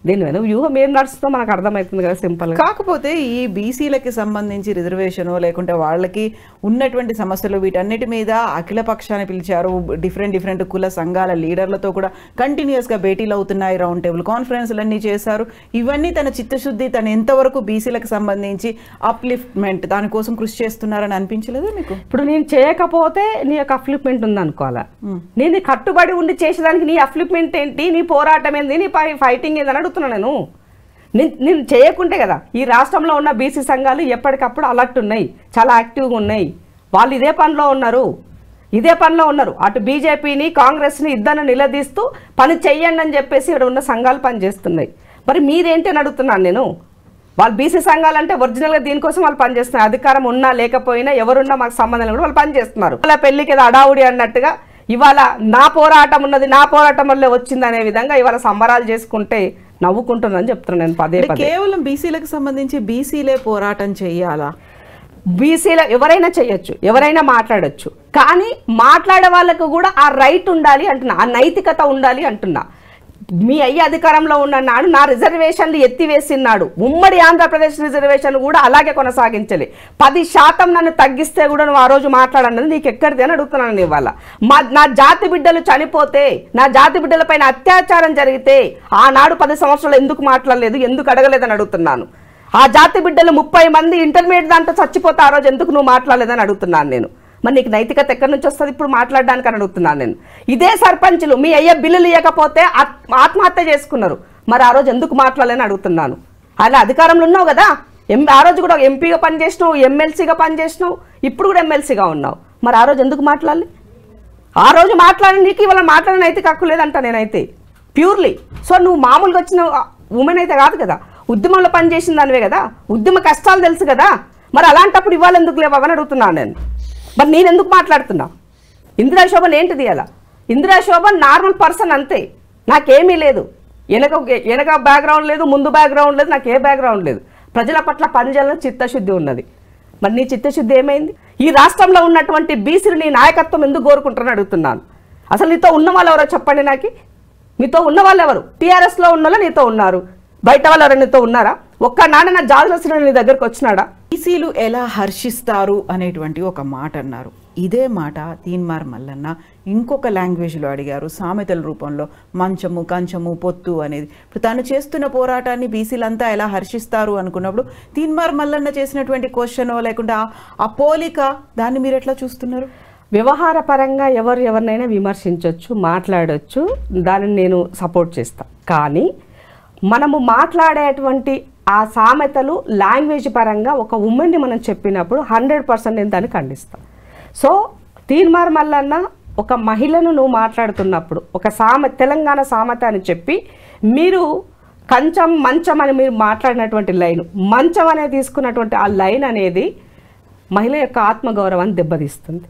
దీని వెనుక వ్యూహం ఏం నడుస్తుందో మనకు అర్థమవుతుంది కదా సింపుల్. కాకపోతే ఈ బీసీలకి సంబంధించి రిజర్వేషన్ లేకుంటే వాళ్ళకి ఉన్నటువంటి సమస్యలు వీటన్నిటి మీద అఖిల పక్షాన్ని పిలిచారు. డిఫరెంట్ కుల సంఘాల లీడర్లతో కూడా కంటిన్యూస్గా భేటీలు అవుతున్నాయి, రౌండ్ టేబుల్ కాన్ఫరెన్స్లన్నీ చేశారు. ఇవన్నీ తన చిత్తశుద్ధి, తను ఎంతవరకు బీసీలకు సంబంధించి అప్లిఫ్ట్మెంట్ దానికోసం కృషి చేస్తున్నారని అనిపించలేదు మీకు? ఇప్పుడు నేను చేయకపోతే నీ యొక్క అప్లిఫ్ట్మెంట్ ఉంది అనుకోవాలా? నేను కట్టుబడి ఉండి చేసేదానికి నీ అప్లిఫ్ట్మెంట్ ఏంటి, నీ పోరాటం ఏంది, నీ ఫైటింగ్ ఏందని అడుగుతున్నా నేను చేయకుంటే కదా. ఈ రాష్ట్రంలో ఉన్న బీసీ సంఘాలు ఎప్పటికప్పుడు అలర్ట్ ఉన్నాయి, చాలా యాక్టివ్గా ఉన్నాయి. వాళ్ళు ఇదే పనిలో ఉన్నారు. అటు బీజేపీని, కాంగ్రెస్ని ఇద్దరిని నిలదీస్తూ పని చెయ్యండి అని చెప్పేసి ఇక్కడ ఉన్న సంఘాలు పనిచేస్తున్నాయి. మరి మీరేంటి అని అడుగుతున్నాను నేను. వాళ్ళు బీసీ సంఘాలు అంటే ఒరిజినల్గా దీనికోసం వాళ్ళు పనిచేస్తున్నారు. అధికారం ఉన్నా లేకపోయినా ఎవరున్నా మాకు సంబంధం కూడా వాళ్ళు పనిచేస్తున్నారు. వాళ్ళ పెళ్లికి ఏదో అడావుడి అన్నట్టుగా ఇవాళ నా పోరాటం ఉన్నది, నా పోరాటం వల్లే వచ్చింది అనే విధంగా ఇవాళ సంబరాలు చేసుకుంటే నవ్వుకుంటుందని చెప్తున్నాను నేను పదే పదే. కేవలం బీసీలకు సంబంధించి బీసీలే పోరాటం చెయ్యాలా? బీసీల ఎవరైనా చేయొచ్చు, ఎవరైనా మాట్లాడొచ్చు. కానీ మాట్లాడే వాళ్ళకు కూడా ఆ రైట్ ఉండాలి అంటున్నా, ఆ నైతికత ఉండాలి అంటున్నా. మీ అయ్య అధికారంలో ఉన్ననాడు నా రిజర్వేషన్లు ఎత్తివేసినాడు. ఉమ్మడి ఆంధ్రప్రదేశ్ రిజర్వేషన్ కూడా అలాగే కొనసాగించాలి. 10% నన్ను తగ్గిస్తే కూడా నువ్వు ఆ రోజు మాట్లాడన్నది నీకు ఎక్కడిది అని అడుగుతున్నాను. ఇవాళ నా జాతి బిడ్డలు చనిపోతే, నా జాతి బిడ్డల పైన అత్యాచారం జరిగితే ఆనాడు 10 సంవత్సరాలు ఎందుకు మాట్లాడలేదు, ఎందుకు అడగలేదని అడుగుతున్నాను. ఆ జాతి బిడ్డలు 30 మంది ఇంటర్మీడియట్ దాంట్లో చచ్చిపోతే ఆ రోజు ఎందుకు నువ్వు మాట్లాడలేదని అడుగుతున్నాను నేను. మరి నీకు నైతికత ఎక్కడి నుంచి వస్తుంది ఇప్పుడు మాట్లాడడానికి అని అడుగుతున్నాను నేను. ఇదే సర్పంచులు మీ అయ్య బిల్లులు ఇవ్వకపోతే ఆత్మహత్య చేసుకున్నారు. మరి ఆ రోజు ఎందుకు మాట్లాడలేని అడుగుతున్నాను. అలా అధికారంలో ఉన్నావు కదా, ఆ రోజు కూడా ఎంపీగా పనిచేసినావు, ఎమ్మెల్సీగా పనిచేసినావు, ఇప్పుడు కూడా ఎమ్మెల్సీగా ఉన్నావు. మరి ఆ రోజు ఎందుకు మాట్లాడాలి? ఆ రోజు మాట్లాడి నీకు ఇవాళ మాట్లాడిన నైతిక హక్కు లేదంట నేనైతే ప్యూర్లీ. సో నువ్వు మామూలుగా వచ్చిన ఉమెన్ అయితే కాదు కదా, ఉద్యమంలో పనిచేసిన దానివే కదా, ఉద్యమ కష్టాలు తెలుసు కదా. మరి అలాంటప్పుడు ఇవాళ ఎందుకు లేవని అడుగుతున్నాను నేను. మరి నేను ఎందుకు మాట్లాడుతున్నా? ఇందిరా శోభన్ ఏంటిది? అలా ఇందిరా శోభన్ నార్మల్ పర్సన్ అంతే, నాకేమీ లేదు, వెనక బ్యాక్గ్రౌండ్ లేదు, ముందు బ్యాక్గ్రౌండ్ లేదు, నాకు ఏ బ్యాక్గ్రౌండ్ లేదు. ప్రజల పట్ల పనిచేయాలని చిత్తశుద్ధి ఉన్నది. మరి నీ చిత్తశుద్ధి ఏమైంది? ఈ రాష్ట్రంలో ఉన్నటువంటి బీసీలు నీ నాయకత్వం ఎందుకు కోరుకుంటారని అడుగుతున్నాను. అసలు నీతో ఉన్న వాళ్ళు ఎవరో చెప్పండి నాకు. మీతో ఉన్న వాళ్ళు ఎవరు? టీఆర్ఎస్లో ఉన్న వాళ్ళు నీతో ఉన్నారు, బయట వాళ్ళు ఎవరైనా నీతో ఉన్నారా? ఒక్క నాన్న జాతుల నీ దగ్గరకు వచ్చినాడా? బీసీలు ఎలా హర్షిస్తారు అనేటువంటి ఒక మాట అన్నారు. ఇదే మాట తీన్మార్ మల్లన్న ఇంకొక లాంగ్వేజ్లో అడిగారు, సామెతల రూపంలో, మంచము కంచము పొత్తు అనేది. ఇప్పుడు తను చేస్తున్న పోరాటాన్ని బీసీలంతా ఎలా హర్షిస్తారు అనుకున్నప్పుడు తీన్మార్ మల్లన్న చేసినటువంటి క్వశ్చనో లేకుండా ఆ పోలిక, దాన్ని మీరు ఎట్లా చూస్తున్నారు? వ్యవహార పరంగా ఎవరినైనా విమర్శించవచ్చు, మాట్లాడవచ్చు, దానిని నేను సపోర్ట్ చేస్తాను. కానీ మనము మాట్లాడేటువంటి ఆ సామెతలు లాంగ్వేజ్ పరంగా ఒక ఉమెన్ని మనం చెప్పినప్పుడు 100% నేను దాన్ని ఖండిస్తాను. సో తీన్మార్ మల్లన్న ఒక మహిళను నువ్వు మాట్లాడుతున్నప్పుడు ఒక తెలంగాణ సామెత అని చెప్పి మీరు కంచం మంచం అని మీరు మాట్లాడినటువంటి లైన్, మంచం అనేది తీసుకున్నటువంటి ఆ లైన్ అనేది మహిళ యొక్క ఆత్మగౌరవాన్ని దెబ్బతీస్తుంది.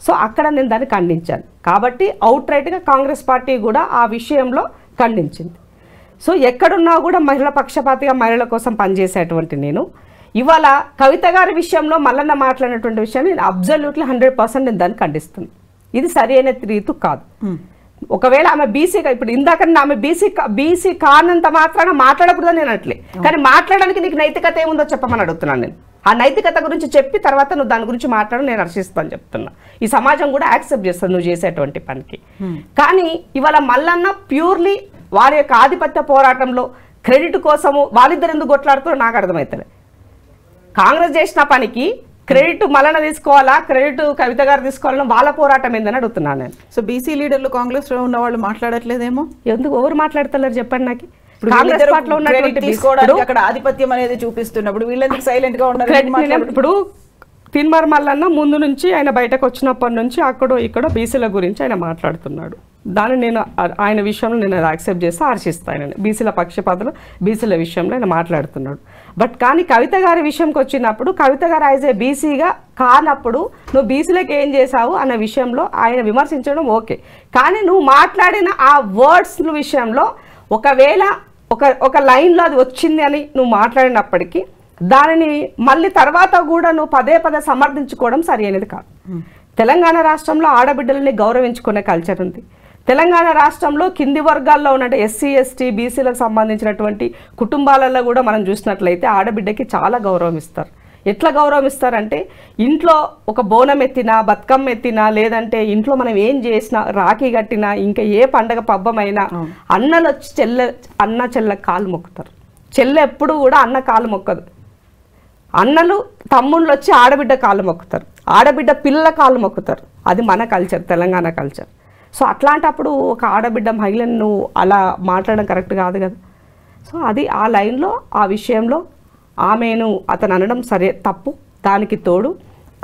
సో అక్కడ నేను దాన్ని ఖండించాను. కాబట్టి అవుట్రైట్గా కాంగ్రెస్ పార్టీ కూడా ఆ విషయంలో ఖండించింది. సో ఎక్కడున్నా కూడా మహిళా పక్షపాతిగా మహిళల కోసం పనిచేసేటువంటి నేను ఇవాళ కవిత గారి విషయంలో మల్లన్న మాట్లాడినటువంటి విషయాన్ని నేను అబ్జల్యూట్లీ 100% నేను దాన్ని ఖండిస్తున్నాను. ఇది సరైన రీతి కాదు. ఒకవేళ ఆమె బీసీగా, ఇప్పుడు ఇందాక ఆమె బీసీ కానంత మాత్రాన మాట్లాడకూడదని నేను అట్లే, కానీ మాట్లాడడానికి నీకు నైతికత ఏముందో చెప్పమని అడుగుతున్నాను నేను. ఆ నైతికత గురించి చెప్పి తర్వాత నువ్వు దాని గురించి మాట్లాడు, నేను హర్షిస్తాను చెప్తున్నా. ఈ సమాజం కూడా యాక్సెప్ట్ చేస్తుంది నువ్వు చేసేటువంటి పనికి. కానీ ఇవాళ మల్లన్న ప్యూర్లీ వారి యొక్క ఆధిపత్య పోరాటంలో క్రెడిట్ కోసము వాళ్ళిద్దరు ఎందుకు కొట్లాడుతారో నాకు అర్థమవుతుంది. కాంగ్రెస్ చేసిన పనికి క్రెడిట్ మల్లన్న తీసుకోవాలా, క్రెడిట్ కవిత గారు తీసుకోవాలని వాళ్ళ పోరాటం ఏందని అడుగుతున్నాను నేను. సో బీసీ లీడర్లు కాంగ్రెస్ లో ఉన్న వాళ్ళు మాట్లాడట్లేదేమో? ఎందుకు ఎవరు మాట్లాడతలేరు చెప్పండి నాకు. కాంగ్రెస్ పార్టీలో ఉన్నటువంటి అక్కడ ఆధిపత్యం అనేది చూపిస్తున్నప్పుడు వీళ్ళందరూ సైలెంట్ గా ఉన్నారు. ఇప్పుడు తీన్మార్ మల్లన్న ముందు నుంచి ఆయన బయటకు వచ్చినప్పటి నుంచి అక్కడో ఇక్కడ బీసీల గురించి ఆయన మాట్లాడుతున్నాడు. దాన్ని నేను ఆయన విషయంలో నేను యాక్సెప్ట్ చేసి హర్షిస్తాను. బీసీల పక్షపాతలు బీసీల విషయంలో ఆయన మాట్లాడుతున్నాడు. బట్ కానీ కవిత గారి విషయంకి వచ్చినప్పుడు కవిత గారు యాజ్ ఏ బీసీగా కానప్పుడు నువ్వు బీసీలకు ఏం చేసావు అన్న విషయంలో ఆయన విమర్శించడం ఓకే. కానీ నువ్వు మాట్లాడిన ఆ వర్డ్స్ విషయంలో ఒకవేళ ఒక లైన్లో అది వచ్చింది అని నువ్వు మాట్లాడినప్పటికీ దానిని మళ్ళీ తర్వాత కూడా నువ్వు పదే పదే సమర్థించుకోవడం సరి అనేది కాదు. తెలంగాణ రాష్ట్రంలో ఆడబిడ్డలని గౌరవించుకునే కల్చర్ ఉంది. తెలంగాణ రాష్ట్రంలో కింది వర్గాల్లో ఉన్న ఎస్సీ ఎస్టీ బీసీలకు సంబంధించినటువంటి కుటుంబాలలో కూడా మనం చూసినట్లయితే ఆడబిడ్డకి చాలా గౌరవం ఇస్తారు. ఎట్లా గౌరవం ఇస్తారంటే ఇంట్లో ఒక బోనం ఎత్తినా, బతుకమ్మ ఎత్తినా, లేదంటే ఇంట్లో మనం ఏం చేసినా, రాఖీ కట్టినా, ఇంకా ఏ పండగ పబ్బమైనా అన్నలు వచ్చి అన్న చెల్ల కాలు మొక్కుతారు. చెల్లె ఎప్పుడు కూడా అన్న కాలు మొక్కదు. అన్నలు తమ్ముళ్ళు వచ్చి ఆడబిడ్డ కాలు మొక్కుతారు, ఆడబిడ్డ పిల్లల కాలు మొక్కుతారు. అది మన కల్చర్, తెలంగాణ కల్చర్. సో అట్లాంటప్పుడు ఒక ఆడబిడ్డ మహిళను నువ్వు అలా మాట్లాడడం కరెక్ట్ కాదు కదా. సో అది ఆ లైన్లో ఆ విషయంలో ఆమెను అతను అనడం సరే తప్పు. దానికి తోడు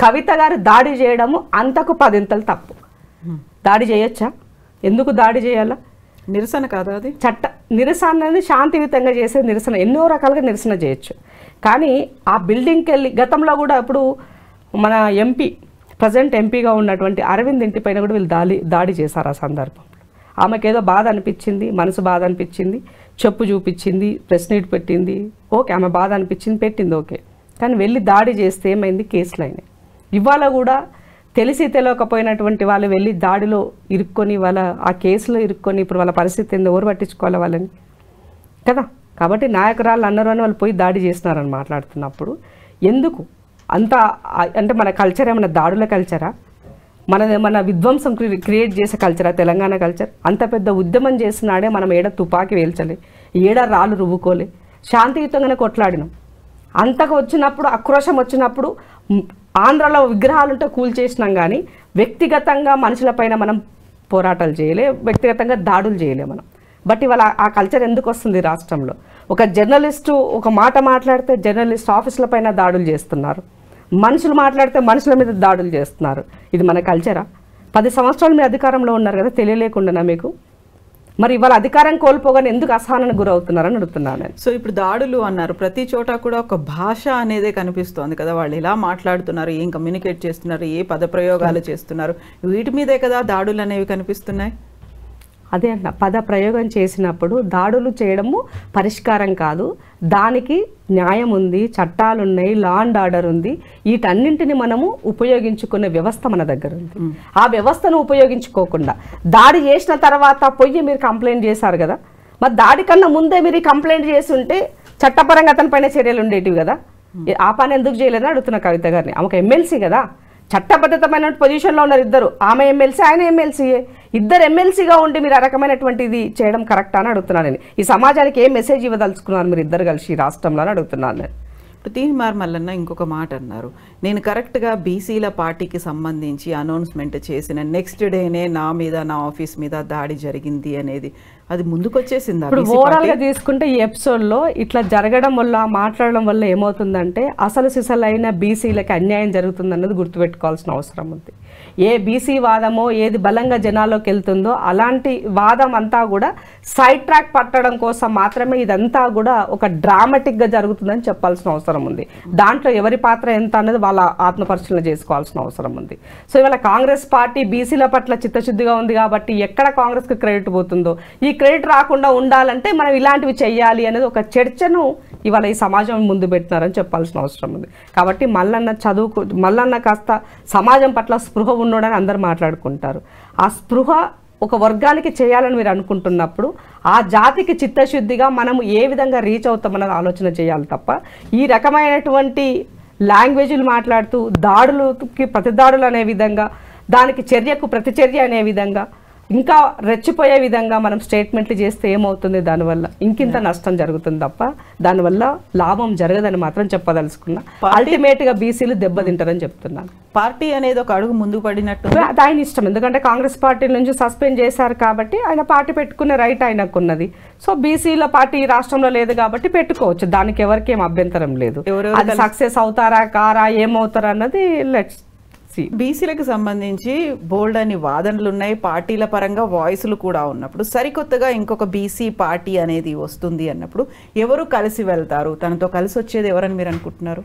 కవిత గారు దాడి చేయడము అంతకు 10 తప్పు. దాడి చేయొచ్చా? ఎందుకు దాడి చేయాలా? నిరసన కాదా అది? నిరసనని శాంతియుతంగా చేసే నిరసన ఎన్నో రకాలుగా నిరసన చేయొచ్చు. కానీ ఆ బిల్డింగ్కి వెళ్ళి గతంలో కూడా ఇప్పుడు మన ప్రజెంట్ ఎంపీగా ఉన్నటువంటి అరవింద్ ఇంటి పైన కూడా వీళ్ళు దాడి చేశారు. ఆ సందర్భంలో ఆమెకేదో బాధ అనిపించింది, మనసు బాధ అనిపించింది, చెప్పు చూపించింది, ప్రెస్ మీట్ పెట్టింది, ఓకే, ఆమె బాధ అనిపించింది, పెట్టింది, ఓకే. కానీ వెళ్ళి దాడి చేస్తే ఏమైంది? కేసులు అయినాయి. ఇవాళ కూడా తెలిసి తెలియకపోయినటువంటి వాళ్ళు వెళ్ళి దాడిలో ఇరుక్కొని వాళ్ళ ఆ కేసులో ఇరుక్కొని ఇప్పుడు వాళ్ళ పరిస్థితి ఏందో ఎవరు పట్టించుకోవాలి వాళ్ళని కదా. కాబట్టి నాయకురాళ్ళు అన్నారు అని వాళ్ళు పోయి దాడి చేస్తున్నారని మాట్లాడుతున్నప్పుడు ఎందుకు అంత అంటే మన కల్చర్ ఏమన్నా దాడుల కల్చరా? మన విధ్వంసం క్రియేట్ చేసే కల్చరా తెలంగాణ కల్చర్? అంత పెద్ద ఉద్యమం చేసినాడే మనం ఏడ తుపాకీ వేల్చలే, ఏడ రాళ్ళు రువ్వుకోలే, శాంతియుతంగానే కొట్లాడినాం. అంతకు వచ్చినప్పుడు ఆక్రోశం వచ్చినప్పుడు ఆంధ్రలో విగ్రహాలుంటే కూల్చేసినాం. కానీ వ్యక్తిగతంగా మనుషులపైన మనం పోరాటాలు చేయలే, వ్యక్తిగతంగా దాడులు చేయలే మనం. బట్ ఇవాళ ఆ కల్చర్ ఎందుకు వస్తుంది రాష్ట్రంలో? ఒక జర్నలిస్టు ఒక మాట మాట్లాడితే జర్నలిస్ట్ ఆఫీసుల పైన దాడులు చేస్తున్నారు, మనుషులు మాట్లాడితే మనుషుల మీద దాడులు చేస్తున్నారు. ఇది మన కల్చరా? 10 సంవత్సరాలు మీ అధికారంలో ఉన్నారు కదా, తెలియలేకుండా మీకు. మరి ఇవాళ అధికారం కోల్పోగానే ఎందుకు అసహనానికి గురవుతున్నారని అడుగుతున్నాను నేను. సో ఇప్పుడు దాడులు అన్నారు, ప్రతి చోట కూడా ఒక భాష అనేదే కనిపిస్తోంది కదా. వాళ్ళు ఎలా మాట్లాడుతున్నారు, ఏం కమ్యూనికేట్ చేస్తున్నారు, ఏ పదప్రయోగాలు చేస్తున్నారు, వీటి మీదే కదా దాడులు అనేవి కనిపిస్తున్నాయి. అదే అంట, పద ప్రయోగం చేసినప్పుడు దాడులు చేయడము పరిష్కారం కాదు. దానికి న్యాయం ఉంది, చట్టాలు ఉన్నాయి, లా అండ్ ఆర్డర్ ఉంది. వీటన్నింటిని మనము ఉపయోగించుకునే వ్యవస్థ మన దగ్గర ఉంది. ఆ వ్యవస్థను ఉపయోగించుకోకుండా దాడి చేసిన తర్వాత పోయి మీరు కంప్లైంట్ చేశారు కదా, మరి దాడి కన్నా ముందే మీరు కంప్లైంట్ చేసి ఉంటే చట్టపరంగా అతని పైన చర్యలు ఉండేటివి కదా. ఆ పని ఎందుకు చేయలేదని అడుగుతున్న కవిత గారిని. ఆమెకు ఎమ్మెల్సీ కదా, చట్టబద్ధతమైన పొజిషన్లో ఉన్నారు ఇద్దరు, ఆమె ఎమ్మెల్సీ ఆయన ఎమ్మెల్సీయే, ఇద్దరు ఎమ్మెల్సీగా ఉండి మీరు ఆ రకమైనటువంటిది చేయడం కరెక్టా అని అడుగుతున్నాను నేను. ఈ సమాజానికి ఏం మెసేజ్ ఇవ్వదలుచుకున్నారు మీరు ఇద్దరు కలిసి ఈ రాష్ట్రంలో అని అడుగుతున్నాను నేను. తీన్మార్ మల్లన్న ఇంకొక మాట అన్నారు, నేను కరెక్ట్గా బీసీల పార్టీకి సంబంధించి అనౌన్స్మెంట్ చేసిన నెక్స్ట్ డేనే నా మీద నా ఆఫీస్ మీద దాడి జరిగింది అనేది అది ముందుకొచ్చేసింది. ఇప్పుడు ఓవరాల్గా తీసుకుంటే ఈ ఎపిసోడ్లో ఇట్లా జరగడం వల్ల మాట్లాడడం వల్ల ఏమవుతుందంటే అసలు సిసలైన బీసీలకి అన్యాయం జరుగుతుందన్నది గుర్తుపెట్టుకోవాల్సిన అవసరం ఉంది. ఏ బీసీ వాదమో ఏది బలంగా జనాల్లోకి వెళ్తుందో అలాంటి వాదం అంతా కూడా సైడ్ ట్రాక్ పట్టడం కోసం మాత్రమే ఇదంతా కూడా ఒక డ్రామాటిక్గా జరుగుతుందని చెప్పాల్సిన అవసరం ఉంది. దాంట్లో ఎవరి పాత్ర ఎంత అనేది వాళ్ళ ఆత్మపరిశీలన చేసుకోవాల్సిన అవసరం ఉంది. సో ఇవాళ కాంగ్రెస్ పార్టీ బీసీల పట్ల చిత్తశుద్ధిగా ఉంది కాబట్టి ఎక్కడ కాంగ్రెస్కి క్రెడిట్ పోతుందో, ఈ క్రెడిట్ రాకుండా ఉండాలంటే మనం ఇలాంటివి చెయ్యాలి అనేది ఒక చర్చను ఇవాళ ఈ సమాజం ముందు పెట్టినారని చెప్పాల్సిన అవసరం ఉంది. కాబట్టి మల్లన్న కాస్త సమాజం పట్ల స్పృహ ఉన్నాడని అందరు మాట్లాడుకుంటారు. ఆ స్పృహ ఒక వర్గానికి చేయాలని మీరు అనుకుంటున్నప్పుడు ఆ జాతికి చిత్తశుద్ధిగా మనము ఏ విధంగా రీచ్ అవుతామన్నది ఆలోచన చేయాలి తప్ప ఈ రకమైనటువంటి లాంగ్వేజ్లు మాట్లాడుతూ దాడులకి ప్రతిదాడులు అనే విధంగా, దానికి చర్యకు ప్రతిచర్య అనే విధంగా, ఇంకా రెచ్చిపోయే విధంగా మనం స్టేట్మెంట్లు చేస్తే ఏమవుతుంది, దానివల్ల ఇంకింత నష్టం జరుగుతుంది తప్ప దానివల్ల లాభం జరగదని మాత్రం చెప్పదలుచుకున్నా. అల్టిమేట్గా బీసీలు దెబ్బతింటారని చెప్తున్నాను. పార్టీ అనేది ఒక అడుగు ముందు పడినట్టు అది ఆయన ఇష్టం, ఎందుకంటే కాంగ్రెస్ పార్టీ నుంచి సస్పెండ్ చేశారు కాబట్టి ఆయన పార్టీ పెట్టుకునే రైట్ ఆయనకున్నది. సో బీసీల పార్టీ రాష్ట్రంలో లేదు కాబట్టి పెట్టుకోవచ్చు, దానికి ఎవరికి ఏం అభ్యంతరం లేదు. అది సక్సెస్ అవుతారా కారా ఏమవుతారా అన్నది లెట్స్. బీసీలకు సంబంధించి బోల్డ్ అని వాదనలు ఉన్నాయి, పార్టీల పరంగా వాయిస్లు కూడా ఉన్నప్పుడు సరికొత్తగా ఇంకొక బీసీ పార్టీ అనేది వస్తుంది అన్నప్పుడు ఎవరు కలిసి వెళ్తారు, తనతో కలిసి వచ్చేది ఎవరని మీరు అనుకుంటున్నారు?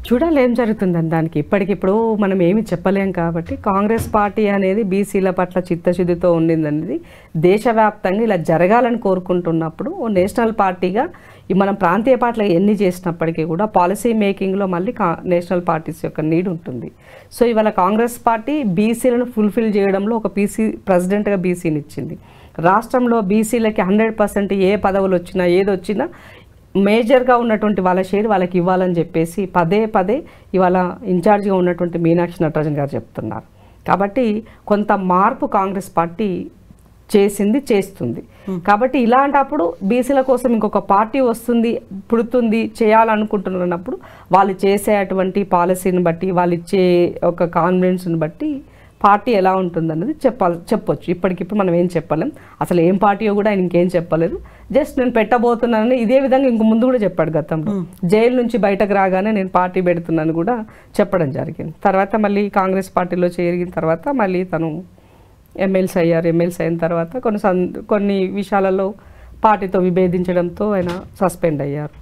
చూడాలి ఏం జరుగుతుందని. దానికి ఇప్పటికిప్పుడు మనం ఏమి చెప్పలేం కాబట్టి కాంగ్రెస్ పార్టీ అనేది బీసీల పట్ల చిత్తశుద్ధితో ఉండిందనేది దేశవ్యాప్తంగా ఇలా జరగాలని కోరుకుంటున్నప్పుడు ఓ నేషనల్ పార్టీగా మనం ప్రాంతీయ పార్టీలు ఎన్ని చేసినప్పటికీ కూడా పాలసీ మేకింగ్లో మళ్ళీ నేషనల్ పార్టీస్ యొక్క నీడ్ ఉంటుంది. సో ఇవాళ కాంగ్రెస్ పార్టీ బీసీలను ఫుల్ఫిల్ చేయడంలో ఒక ప్రెసిడెంట్గా బీసీని ఇచ్చింది. రాష్ట్రంలో బీసీలకి 100% ఏ పదవులు వచ్చినా ఏదొచ్చినా మేజర్గా ఉన్నటువంటి వాళ్ళ షేర్ వాళ్ళకి ఇవ్వాలని చెప్పేసి పదే ఇవాళ ఇన్ఛార్జ్గా ఉన్నటువంటి మీనాక్షి నటరాజన్ గారు చెప్తున్నారు. కాబట్టి కొంత మార్పు కాంగ్రెస్ పార్టీ చేస్తుంది. కాబట్టి ఇలాంటప్పుడు బీసీల కోసం ఇంకొక పార్టీ వస్తుంది, పుడుతుంది, చేయాలనుకుంటున్నప్పుడు వాళ్ళు చేసేటువంటి పాలసీని బట్టి, వాళ్ళు ఇచ్చే ఒక కాన్ఫిడెన్స్ని బట్టి పార్టీ ఎలా ఉంటుందన్నది చెప్పొచ్చు. ఇప్పటికిప్పుడు మనం ఏం చెప్పలేం, అసలు ఏం పార్టీయో కూడా ఆయన ఇంకేం చెప్పలేదు. జస్ట్ నేను పెట్టబోతున్నానని ఇదే విధంగా ఇంక ముందు కూడా చెప్పాడు గతంలో. జైలు నుంచి బయటకు రాగానే నేను పార్టీ పెడుతున్నాను కూడా చెప్పడం జరిగింది. తర్వాత మళ్ళీ కాంగ్రెస్ పార్టీలో చేరిన తర్వాత మళ్ళీ తను ఎమ్మెల్సీ అయ్యారు. ఎమ్మెల్సీ అయిన తర్వాత కొన్ని విషయాలలో పార్టీతో విభేదించడంతో ఆయన సస్పెండ్ అయ్యారు.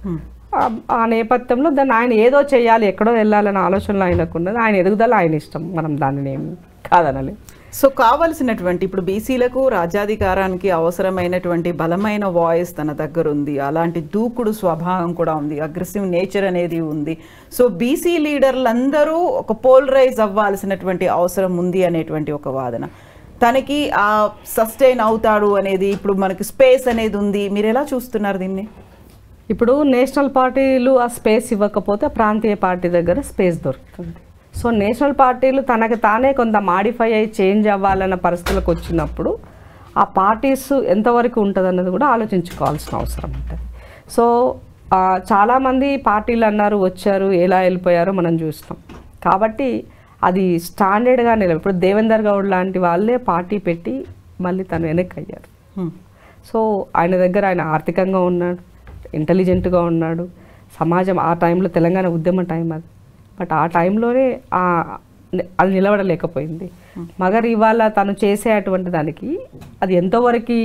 ఆ నేపథ్యంలో దాన్ని ఆయన ఏదో చేయాలి, ఎక్కడో వెళ్ళాలన్న ఆలోచనలో ఆయనకున్నది. ఆయన ఎదుగుదల ఆయన ఇష్టం, మనం దానిని ఏమి కాదనలే. సో కావలసినటువంటి ఇప్పుడు బీసీలకు రాజ్యాధికారానికి అవసరమైనటువంటి బలమైన వాయిస్ తన దగ్గర ఉంది, అలాంటి దూకుడు స్వభావం కూడా ఉంది, అగ్రెసివ్ నేచర్ అనేది ఉంది. సో బీసీ లీడర్లందరూ ఒక పోలరైజ్ అవ్వాల్సినటువంటి అవసరం ఉంది అనేటువంటి ఒక వాదన. తనకి ఆ సస్టైన్ అవుతాడు అనేది, ఇప్పుడు మనకి స్పేస్ అనేది ఉంది, మీరు ఎలా చూస్తున్నారు దీన్ని? ఇప్పుడు నేషనల్ పార్టీలు ఆ స్పేస్ ఇవ్వకపోతే ప్రాంతీయ పార్టీ దగ్గర స్పేస్ దొరుకుతుంది. సో నేషనల్ పార్టీలు తనకు తానే కొంత మాడిఫై అయ్యి చేంజ్ అవ్వాలన్న పరిస్థితులకు వచ్చినప్పుడు ఆ పార్టీస్ ఎంతవరకు ఉంటుంది అన్నది కూడా ఆలోచించుకోవాల్సిన అవసరం ఉంటుంది. సో చాలామంది పార్టీలు అన్నారు, వచ్చారు, ఎలా వెళ్ళిపోయారో మనం చూస్తాం. కాబట్టి అది స్టాండర్డ్గా ఇప్పుడు దేవేందర్ గౌడ్ లాంటి వాళ్ళే పార్టీ పెట్టి మళ్ళీ తను వెనక్కి అయ్యారు. సో ఆయన దగ్గర ఆయన ఆర్థికంగా ఉన్నాడు, ఇంటెలిజెంట్గా ఉన్నాడు. సమాజం ఆ టైంలో తెలంగాణ ఉద్యమ టైం అది, బట్ ఆ టైంలోనే అది నిలబడలేకపోయింది. మగర్ ఇవాళ తను చేసే అటువంటి దానికి అది ఎంతవరకు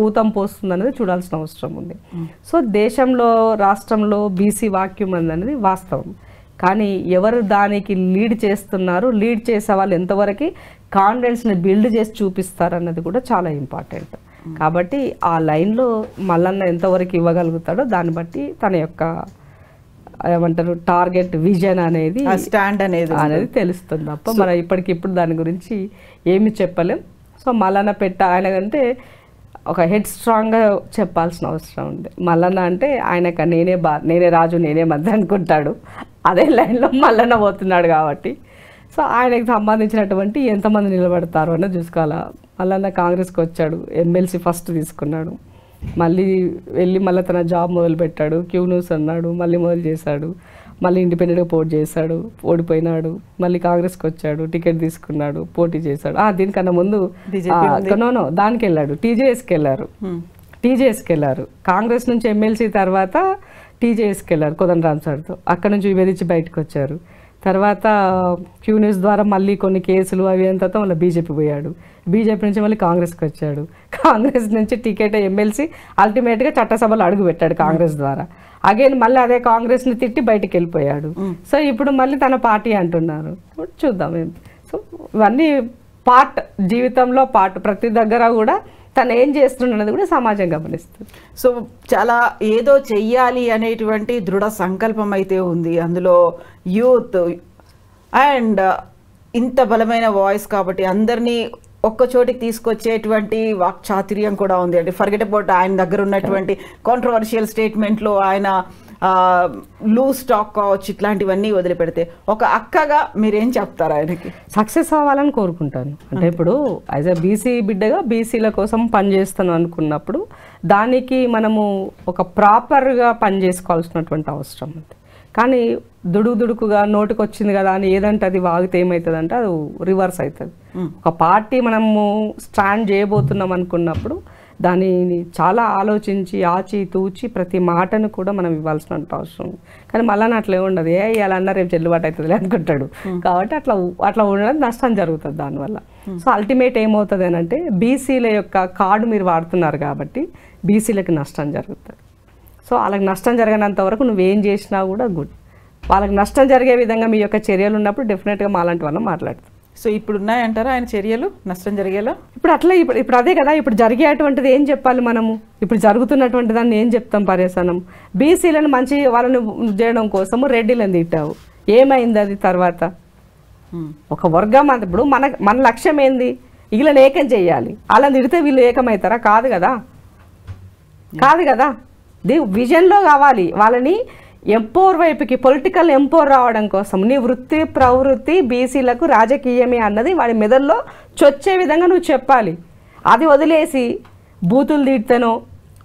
ఊతం పోస్తుంది అనేది చూడాల్సిన అవసరం ఉంది. సో దేశంలో రాష్ట్రంలో బీసీ వాక్యూమ్ అనేది వాస్తవం, కానీ ఎవరు దానికి లీడ్ చేస్తున్నారు, లీడ్ చేసే వాళ్ళు ఎంతవరకు కాన్ఫిడెన్స్ని బిల్డ్ చేసి చూపిస్తారు అన్నది కూడా చాలా ఇంపార్టెంట్. కాబట్టి ఆ లైన్లో మల్లన్న ఎంతవరకు ఇవ్వగలుగుతాడో దాన్ని బట్టి తన యొక్క ఏమంటారు టార్గెట్ విజన్ అనేది స్టాండ్ అనేది తెలుస్తుంది తప్ప మనం ఇప్పటికిప్పుడు దాని గురించి ఏమి చెప్పలేం. సో మల్లన్న ఆయన అంటే ఒక హెడ్ స్ట్రాంగ్గా చెప్పాల్సిన అవసరం ఉంది. మల్లన్న అంటే ఆయనక నేనే రాజు నేనే మధ్య అనుకుంటాడు, అదే లైన్లో మల్లన్న పోతున్నాడు. కాబట్టి సో ఆయనకు సంబంధించినటువంటి ఎంతమంది నిలబడతారు అన్నది చూసుకోవాలా. మళ్ళీ కాంగ్రెస్కి వచ్చాడు, ఎమ్మెల్సీ ఫస్ట్ తీసుకున్నాడు, మళ్ళీ వెళ్ళి మళ్ళీ తన జాబ్ మొదలుపెట్టాడు, క్యూ న్యూస్ అన్నాడు, మళ్ళీ మొదలు చేశాడు, మళ్ళీ ఇండిపెండెంట్గా పోటీ చేశాడు, ఓడిపోయినాడు, మళ్ళీ కాంగ్రెస్కి వచ్చాడు, టికెట్ తీసుకున్నాడు, పోటీ చేశాడు. దీనికన్నా ముందు నో దానికి వెళ్ళాడు, టీజేఎస్కి వెళ్ళారు. కాంగ్రెస్ నుంచి ఎమ్మెల్సీ తర్వాత టీజేఎస్కి వెళ్ళారు కోదండరామ్ సార్తో, అక్కడ నుంచి విభేదించి బయటకు వచ్చారు. తర్వాత క్యూ న్యూస్ ద్వారా మళ్ళీ కొన్ని కేసులు అవి అయిన తర్వాత మళ్ళీ బీజేపీ పోయాడు, బీజేపీ నుంచి మళ్ళీ కాంగ్రెస్కి వచ్చాడు, కాంగ్రెస్ నుంచి టికెట్ ఎమ్మెల్సీ అల్టిమేట్గా చట్టసభలో అడుగు పెట్టాడు కాంగ్రెస్ ద్వారా. అగైన్ మళ్ళీ అదే కాంగ్రెస్ని తిట్టి బయటికి వెళ్ళిపోయాడు. సో ఇప్పుడు మళ్ళీ తన పార్టీ అంటున్నారు, చూద్దాం ఏం. సో ఇవన్నీ పార్ట్, జీవితంలో పార్ట్, ప్రతి దగ్గర కూడా తను ఏం చేస్తున్నది కూడా సమాజం గమనిస్తుంది. సో చాలా ఏదో చెయ్యాలి అనేటువంటి దృఢ సంకల్పం అయితే ఉంది అందులో. యూత్ అండ్ ఇంత బలమైన వాయిస్ కాబట్టి అందరినీ ఒక్క చోటికి తీసుకొచ్చేటువంటి వాక్చాతుర్యం కూడా ఉంది. అంటే ఫర్గెట్ అబౌట్ ఆయన దగ్గర ఉన్నటువంటి కాంట్రవర్షియల్ స్టేట్మెంట్లో ఆయన లూజ్ టాక్ కావచ్చు, ఇట్లాంటివన్నీ వదిలిపెడితే ఒక అక్కగా మీరేం చెప్తారు ఆయనకి? సక్సెస్ అవ్వాలని కోరుకుంటాను. అంటే ఇప్పుడు యాజ్ ఎ బీసీ బిడ్డగా బీసీల కోసం పనిచేస్తాను అనుకున్నప్పుడు దానికి మనము ఒక ప్రాపర్గా పని చేసుకోవాల్సినటువంటి అవసరం ఉంది. కానీ దుడుకుగా నోటికి వచ్చింది కదా అని ఏదంటే అది వాగితే ఏమవుతుందంటే అది రివర్స్ అవుతుంది. ఒక పార్టీ మనము స్టాండ్ చేయబోతున్నాం అనుకున్నప్పుడు దానిని చాలా ఆలోచించి ఆచి తూచి ప్రతి మాటను కూడా మనం ఇవ్వాల్సిన అవసరం ఉంది. కానీ మళ్ళీ అట్లా ఉండదు, ఇలా అన్నా రేపు చెల్లుబాటు అవుతుంది అనుకుంటాడు. కాబట్టి అట్లా ఉండడం నష్టం జరుగుతుంది దానివల్ల. సో అల్టిమేట్ ఏమవుతుంది అని అంటే బీసీల యొక్క కార్డు మీరు వాడుతున్నారు కాబట్టి బీసీలకు నష్టం జరుగుతుంది. సో వాళ్ళకి నష్టం జరగనంత వరకు నువ్వేం చేసినా కూడా గుడ్. వాళ్ళకి నష్టం జరిగే విధంగా మీ యొక్క చర్యలు ఉన్నప్పుడు డెఫినెట్గా మాలాంటి వాళ్ళం మాట్లాడతాం. సో ఇప్పుడు ఉన్నాయంటారా ఆయన చర్యలు నష్టం జరిగేలా? ఇప్పుడు అదే కదా, ఇప్పుడు జరిగేటువంటిది ఏం చెప్పాలి మనము? ఇప్పుడు జరుగుతున్నటువంటి దాన్ని ఏం చెప్తాం? పర్యసనం బీసీలను మంచి వాళ్ళని చేయడం కోసము రెడ్డిలను తిట్టావు, ఏమైంది అది తర్వాత? ఒక వర్గం అది. ఇప్పుడు మన లక్ష్యం ఏంది? వీళ్ళని ఏకం చేయాలి. వాళ్ళని తిడితే వీళ్ళు ఏకమవుతారా? కాదు కదా. విజన్లో కావాలి. వాళ్ళని ఎంపవర్ వైపుకి, పొలిటికల్ ఎంపవర్ రావడం కోసం నీ వృత్తి ప్రవృత్తి బీసీలకు రాజకీయమే అన్నది వాడి మెదల్లో చొచ్చే విధంగా నువ్వు చెప్పాలి. అది వదిలేసి బూతులు తిడితేనో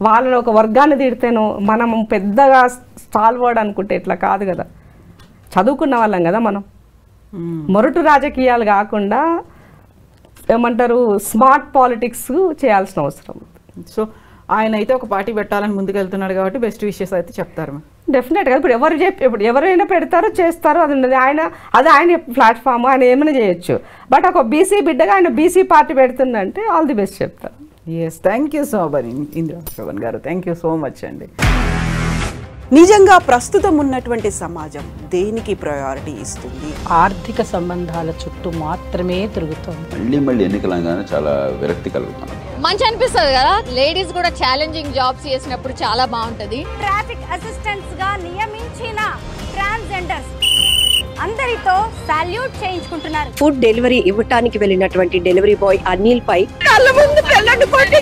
వాళ్ళని ఒక వర్గాన్ని తిడితేనో మనం పెద్దగా స్టాల్వర్డ్ అనుకుంటే ఇట్లా కాదు కదా. చదువుకున్న వాళ్ళం కదా మనం. మొరటు రాజకీయాలు కాకుండా ఏమంటారు స్మార్ట్ పాలిటిక్స్ చేయాల్సిన అవసరం. సో ఆయన అయితే ఒక పార్టీ పెట్టాలని ముందుకెళ్తున్నాడు కాబట్టి బెస్ట్ విషెస్ అయితే చెప్తారు డెఫినెట్గా. ఇప్పుడు ఎవరైనా పెడతారో చేస్తారో అది ఉన్నది ఆయన ప్లాట్ఫామ్, ఆయన ఏమైనా చేయొచ్చు. బట్ ఒక బీసీ బిడ్డగా ఆయన బీసీ పార్టీ పెడుతుందంటే ఆల్ ది బెస్ట్ చెప్తారు. Yes, thank you so much Indira Shravan garu, thank you so much అండి. నిజంగా ప్రస్తుతం ఉన్నటువంటి సమాజం దేనికి ప్రయారిటీ ఇస్తుంది? ఆర్థిక సంబంధాల చుట్టూ మాత్రమే తిరుగుతుంది. మళ్ళీ ఎన్నికలంగానే చాలా విరక్తి కలుగుతున్నాం. మంచి అనిపిస్తుంది కదా, లేడీస్ కూడా ఛాలెంజింగ్ జాబ్స్ చేసినప్పుడు చాలా బాగుంటది. ట్రాఫిక్ అసిస్టెంట్స్ గా నియమించిన ట్రాన్స్జెండర్స్ అందరితో సాల్యూట్ చేయించుకుంటున్నారు. ఫుడ్ డెలివరీ ఇవ్వటానికి వెళ్ళినటువంటి డెలివరీ బాయ్ అనిల్ పై కళ్ళ ముందు పిల్లల్ని కొట్టి